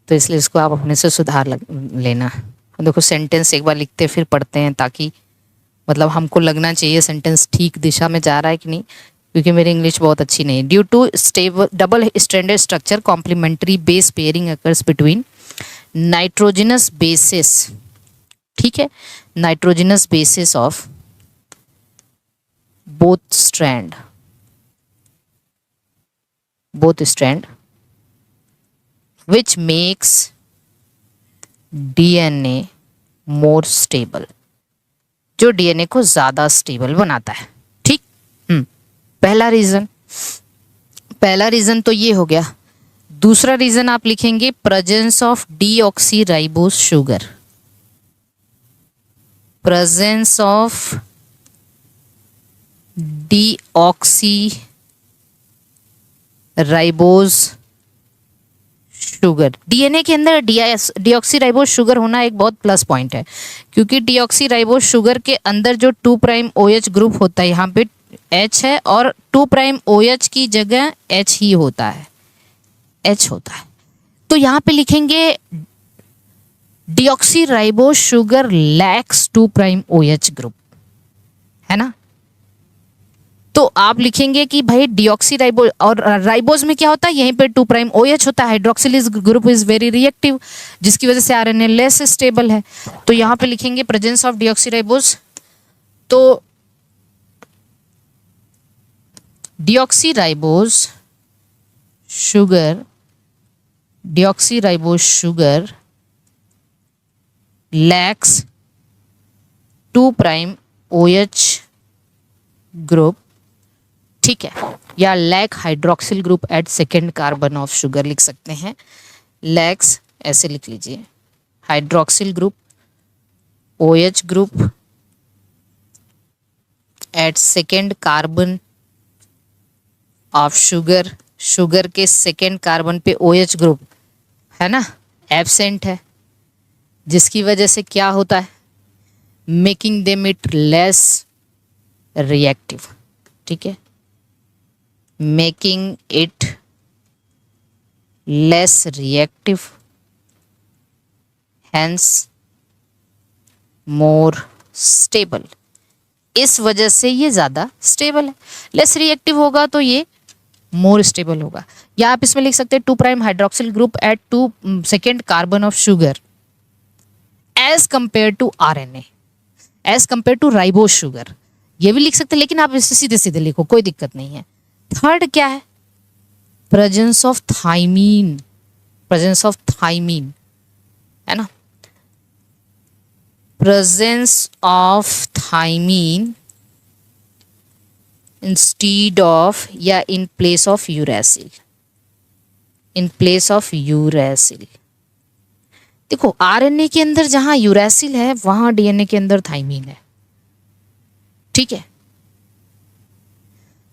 तो इसलिए इसको आप अपने से सुधार लेना। देखो सेंटेंस एक बार लिखते फिर पढ़ते हैं, ताकि मतलब हमको लगना चाहिए सेंटेंस ठीक दिशा में जा रहा है कि नहीं, क्योंकि मेरी इंग्लिश बहुत अच्छी नहीं है। Due to stable double stranded structure complementary base pairing occurs between nitrogenous bases, ठीक है, nitrogenous bases of both strand which makes DNA more stable, जो डीएनए को ज्यादा स्टेबल बनाता है, ठीक। पहला रीजन तो ये हो गया। दूसरा रीजन आप लिखेंगे presence of deoxyribose sugar, presence of deoxyribose sugar. DNA के अंदर डीऑक्सीराइबोस शुगर होना एक बहुत प्लस पॉइंट है, क्योंकि डीऑक्सीराइबोस शुगर के अंदर जो 2' OH ग्रुप होता है, यहाँ पे H है और 2' OH की जगह H ही होता है, H होता है। तो यहाँ पे लिखेंगे deoxyribose sugar lacks 2' OH group, है ना। तो आप लिखेंगे कि भाई डीऑक्सीराइबोस, और राइबोज में क्या होता है, यहीं पे 2' OH होता है, हाइड्रोक्सिलिस ग्रुप इज वेरी रिएक्टिव, जिसकी वजह से आरएनए लेस स्टेबल है। तो यहाँ पे लिखेंगे प्रेजेंस ऑफ डीऑक्सीराइबोस, तो deoxyribose sugar lacks 2' OH group, ठीक है, या lack hydroxyl group at second carbon of sugar लिख सकते हैं। लैक्स ऐसे लिख लीजिए, hydroxyl group, OH group at second carbon of sugar, sugar के सेकेंड कार्बन पे OH ग्रुप है ना, एब्सेंट है, जिसकी वजह से क्या होता है, making them it less reactive, ठीक है, making it less reactive, hence more stable. इस वजह से ये ज़्यादा स्टेबल है। लेस रिएक्टिव होगा तो ये मोर स्टेबल होगा। या आप इसमें लिख सकते हैं 2' hydroxyl group at 2 second carbon of sugar as compare to RNA, as compare to ribose sugar, ये भी लिख सकते हैं, लेकिन आप इसे सीधे सीधे लिखो, कोई दिक्कत नहीं है। थर्ड क्या है, presence of thymine, presence of thymine है ना, presence of thymine instead of या in place of uracil, in place of uracil. देखो RNA के अंदर जहां यूरेसिल है वहां DNA के अंदर थाइमीन है, ठीक है।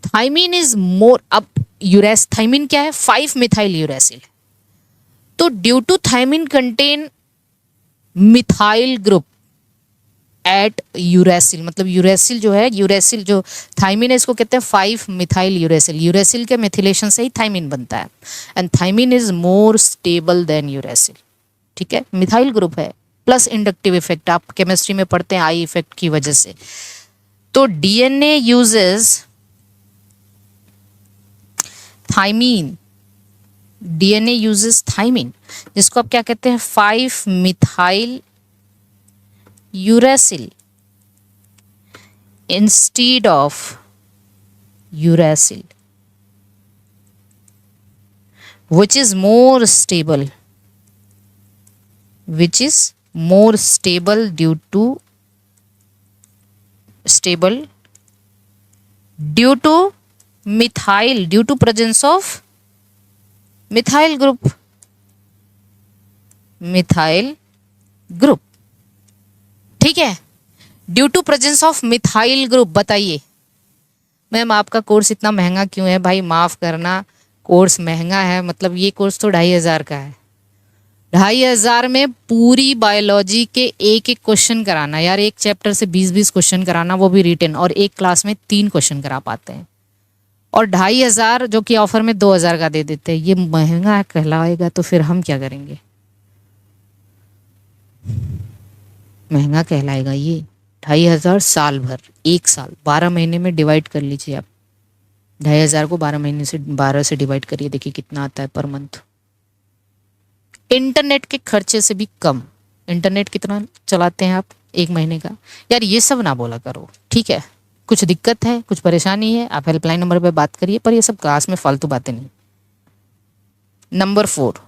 थाइमीन इज मोर, अब यूरेस थाइमीन क्या है, 5 मिथाइल यूरेसिल, तो due to thymine contain methyl group at uracil, मतलब यूरेसिल जो है, यूरेसिल जो थाइमीन है इसको कहते हैं 5 मिथाइल यूरेसिल, यूरेसिल के मिथिलेशन से ही थाइमीन बनता है, and thymine is more stable than uracil, ठीक है, मिथाइल ग्रुप है, प्लस इंडक्टिव इफेक्ट आप केमिस्ट्री में पढ़ते हैं आई इफेक्ट की वजह से। तो DNA uses thymine, DNA uses thymine, जिसको आप क्या कहते हैं 5 methyl uracil instead of uracil, which is more stable, which is more stable due to methyl, due to presence of methyl group, methyl group, ठीक है, due to presence of methyl group. बताइए ma'am आपका course इतना महंगा क्यों है? भाई माफ करना, कोर्स महंगा है मतलब ये कोर्स तो 2500 का है। 2500 में पूरी बायोलॉजी के एक एक क्वेश्चन कराना यार, एक चैप्टर से 20-20 क्वेश्चन कराना, वो भी रिटन, और एक क्लास में 3 क्वेश्चन करा पाते हैं, और 2500 जो कि ऑफर में 2000 का दे देते हैं। ये महंगा कहलाएगा तो फिर हम क्या करेंगे? महंगा कहलाएगा ये। 2500 साल भर, 1 साल 12 महीने में डिवाइड कर लीजिए आप। 2500 को 12 से डिवाइड करिए, देखिए कितना आता है पर मंथ। इंटरनेट के खर्चे से भी कम। इंटरनेट कितना चलाते हैं आप 1 महीने का? यार ये सब ना बोला करो, ठीक है? कुछ दिक्कत है, कुछ परेशानी है, आप हेल्पलाइन नंबर पे बात करिए, पर ये सब क्लास में फालतू बातें नहीं। नंबर 4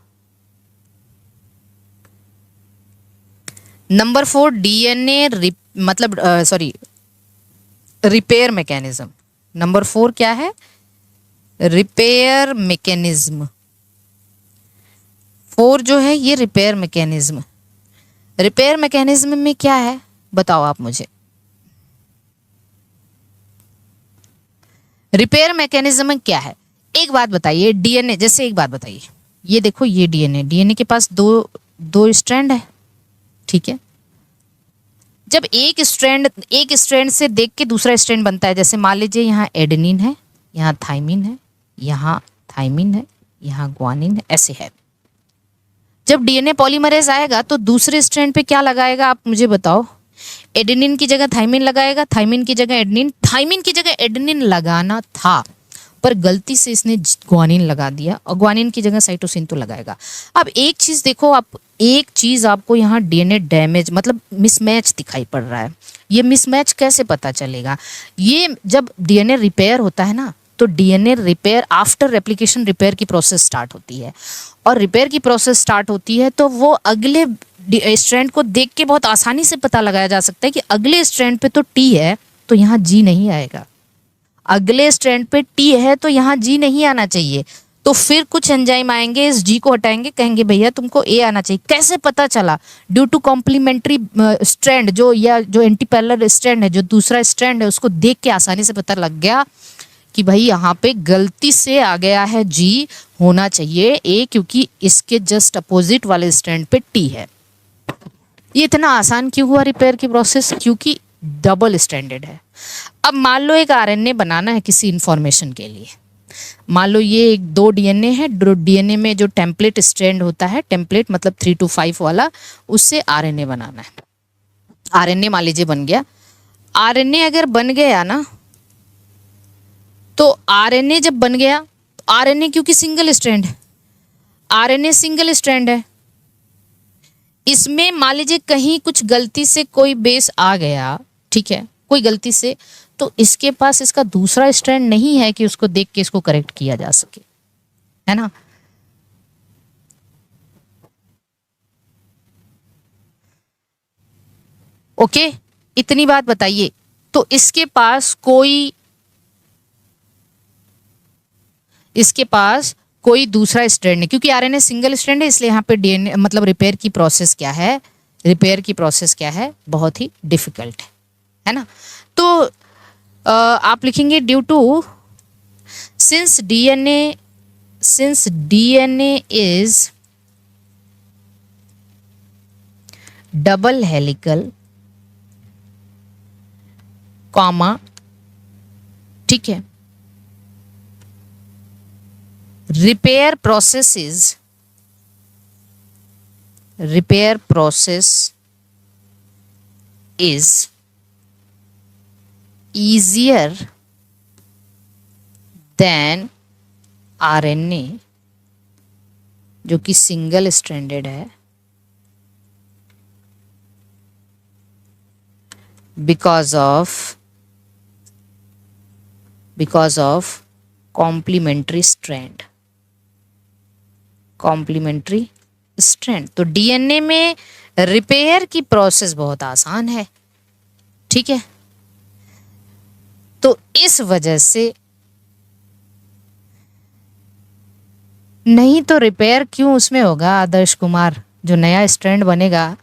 DNA मतलब रिपेयर मैकेनिज्म। नंबर 4 क्या है? Repair mechanism. 4 जो है ये रिपेयर मैकेनिज्म। रिपेयर मैकेनिज्म में क्या है बताओ आप मुझे। रिपेयर मैकेनिज्म में क्या है? एक बात बताइए, DNA, जैसे एक बात बताइए, ये देखो ये DNA के पास दो स्ट्रैंड है, ठीक है? जब एक स्ट्रैंड से देख के दूसरा स्ट्रैंड बनता है, जैसे मान लीजिए यहाँ एडेनिन है, यहाँ थाइमिन है, यहाँ थाइमिन है, यहाँ ग्वानिन है, ऐसे है। जब DNA पॉलीमरेज आएगा तो दूसरे स्ट्रैंड पे क्या लगाएगा आप मुझे बताओ? एडेनिन की जगह थाइमिन लगाएगा, थाइमिन की जगह एडेनिन, थाइमिन की जगह एडेनिन लगाना था पर गलती से इसने ग्वानिन लगा दिया, और ग्वानिन की जगह साइटोसिन तो लगाएगा। अब एक चीज देखो, एक चीज आपको यहाँ DNA डैमेज मतलब मिसमैच दिखाई पड़ रहा है। ये मिसमैच कैसे पता चलेगा? ये जब DNA रिपेयर होता है ना, तो DNA repair after replication repair की प्रोसेस स्टार्ट होती है, और रिपेयर की प्रोसेस स्टार्ट होती है तो वो अगले स्ट्रैंड को देख के बहुत आसानी से पता लगाया जा सकता है कि अगले स्ट्रैंड पे तो टी है तो यहाँ जी नहीं आएगा, अगले स्ट्रैंड पे टी है तो यहाँ जी नहीं आना चाहिए। तो फिर कुछ एंजाइम आएंगे, इस जी को हटाएंगे, कहेंगे भैया तुमको ए आना चाहिए। कैसे पता चला? ड्यू टू कॉम्प्लीमेंट्री स्ट्रैंड, जो या जो एंटीपैरेलल स्ट्रैंड है, जो दूसरा स्ट्रैंड है, उसको देख के आसानी से पता लग गया कि भाई यहाँ पे गलती से आ गया है जी, होना चाहिए ए, क्योंकि इसके जस्ट अपोजिट वाले स्ट्रैंड पे टी है। ये इतना आसान क्यों हुआ रिपेयर की प्रोसेस? क्योंकि डबल स्ट्रैंडेड है। अब मान लो एक आरएनए बनाना है किसी इंफॉर्मेशन के लिए, मान लो ये एक 2 डीएनए है, डीएनए में जो टेम्पलेट स्ट्रैंड होता है, टेम्पलेट मतलब 3 to 5 वाला, उससे आरएनए बनाना है। आरएनए मान लीजिए बन गया। आरएनए अगर बन गया ना, तो आरएनए जब बन गया, आरएनए क्योंकि सिंगल स्ट्रैंड है, आरएनए सिंगल स्ट्रैंड है, इसमें मान लीजिए कहीं कुछ गलती से कोई बेस आ गया, ठीक है, कोई गलती से, तो इसके पास इसका दूसरा स्ट्रैंड नहीं है कि उसको देख के इसको करेक्ट किया जा सके, है ना। ओके, इतनी बात बताइए। तो इसके पास कोई दूसरा स्ट्रैंड है, क्योंकि आरएनए सिंगल स्ट्रैंड है, इसलिए यहाँ पे डीएनए मतलब रिपेयर की प्रोसेस क्या है, रिपेयर की प्रोसेस क्या है, बहुत ही डिफिकल्ट है ना। तो आप लिखेंगे due to, since DNA is double helical comma, ठीक है, repair process is easier than RNA जो कि सिंगल स्ट्रैंडेड है, because of complementary strand। तो डीएनए में रिपेयर की प्रोसेस बहुत आसान है, ठीक है। तो इस वजह से, नहीं तो रिपेयर क्यों उसमें होगा? आदर्श कुमार जो नया स्ट्रैंड बनेगा,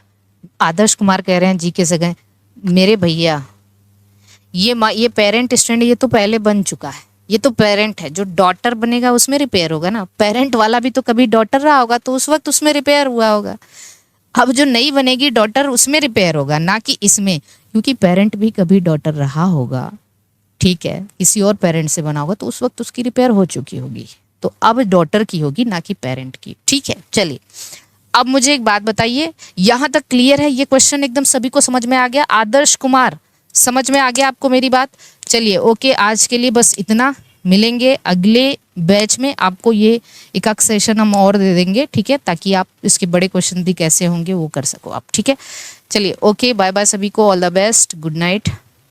आदर्श कुमार कह रहे हैं जी के जगह, मेरे भैया ये पेरेंट स्ट्रैंड ये तो पहले बन चुका है, ये तो पेरेंट है, जो डॉटर बनेगा उसमें रिपेयर होगा ना। पेरेंट वाला भी तो कभी डॉटर रहा होगा, तो उस वक्त उसमें रिपेयर हुआ होगा। अब जो नई बनेगी डॉटर, उसमें रिपेयर होगा, ना कि इसमें, क्योंकि पेरेंट भी कभी डॉटर रहा होगा, ठीक है, किसी और पेरेंट से बना होगा, तो उस वक्त उसकी रिपेयर हो चुकी होगी। तो अब डॉटर की होगी, ना कि पेरेंट की, ठीक है। चलिए, अब मुझे एक बात बताइए, यहां तक क्लियर है? ये क्वेश्चन एकदम सभी को समझ में आ गया? आदर्श कुमार, समझ में आ गया आपको मेरी बात? चलिए, ओके, आज के लिए बस इतना। मिलेंगे अगले बैच में, आपको ये एक सेशन हम और दे देंगे, ठीक है, ताकि आप इसके बड़े क्वेश्चन भी कैसे होंगे वो कर सको आप, ठीक है। चलिए, ओके, बाय बाय सभी को, all the best, good night.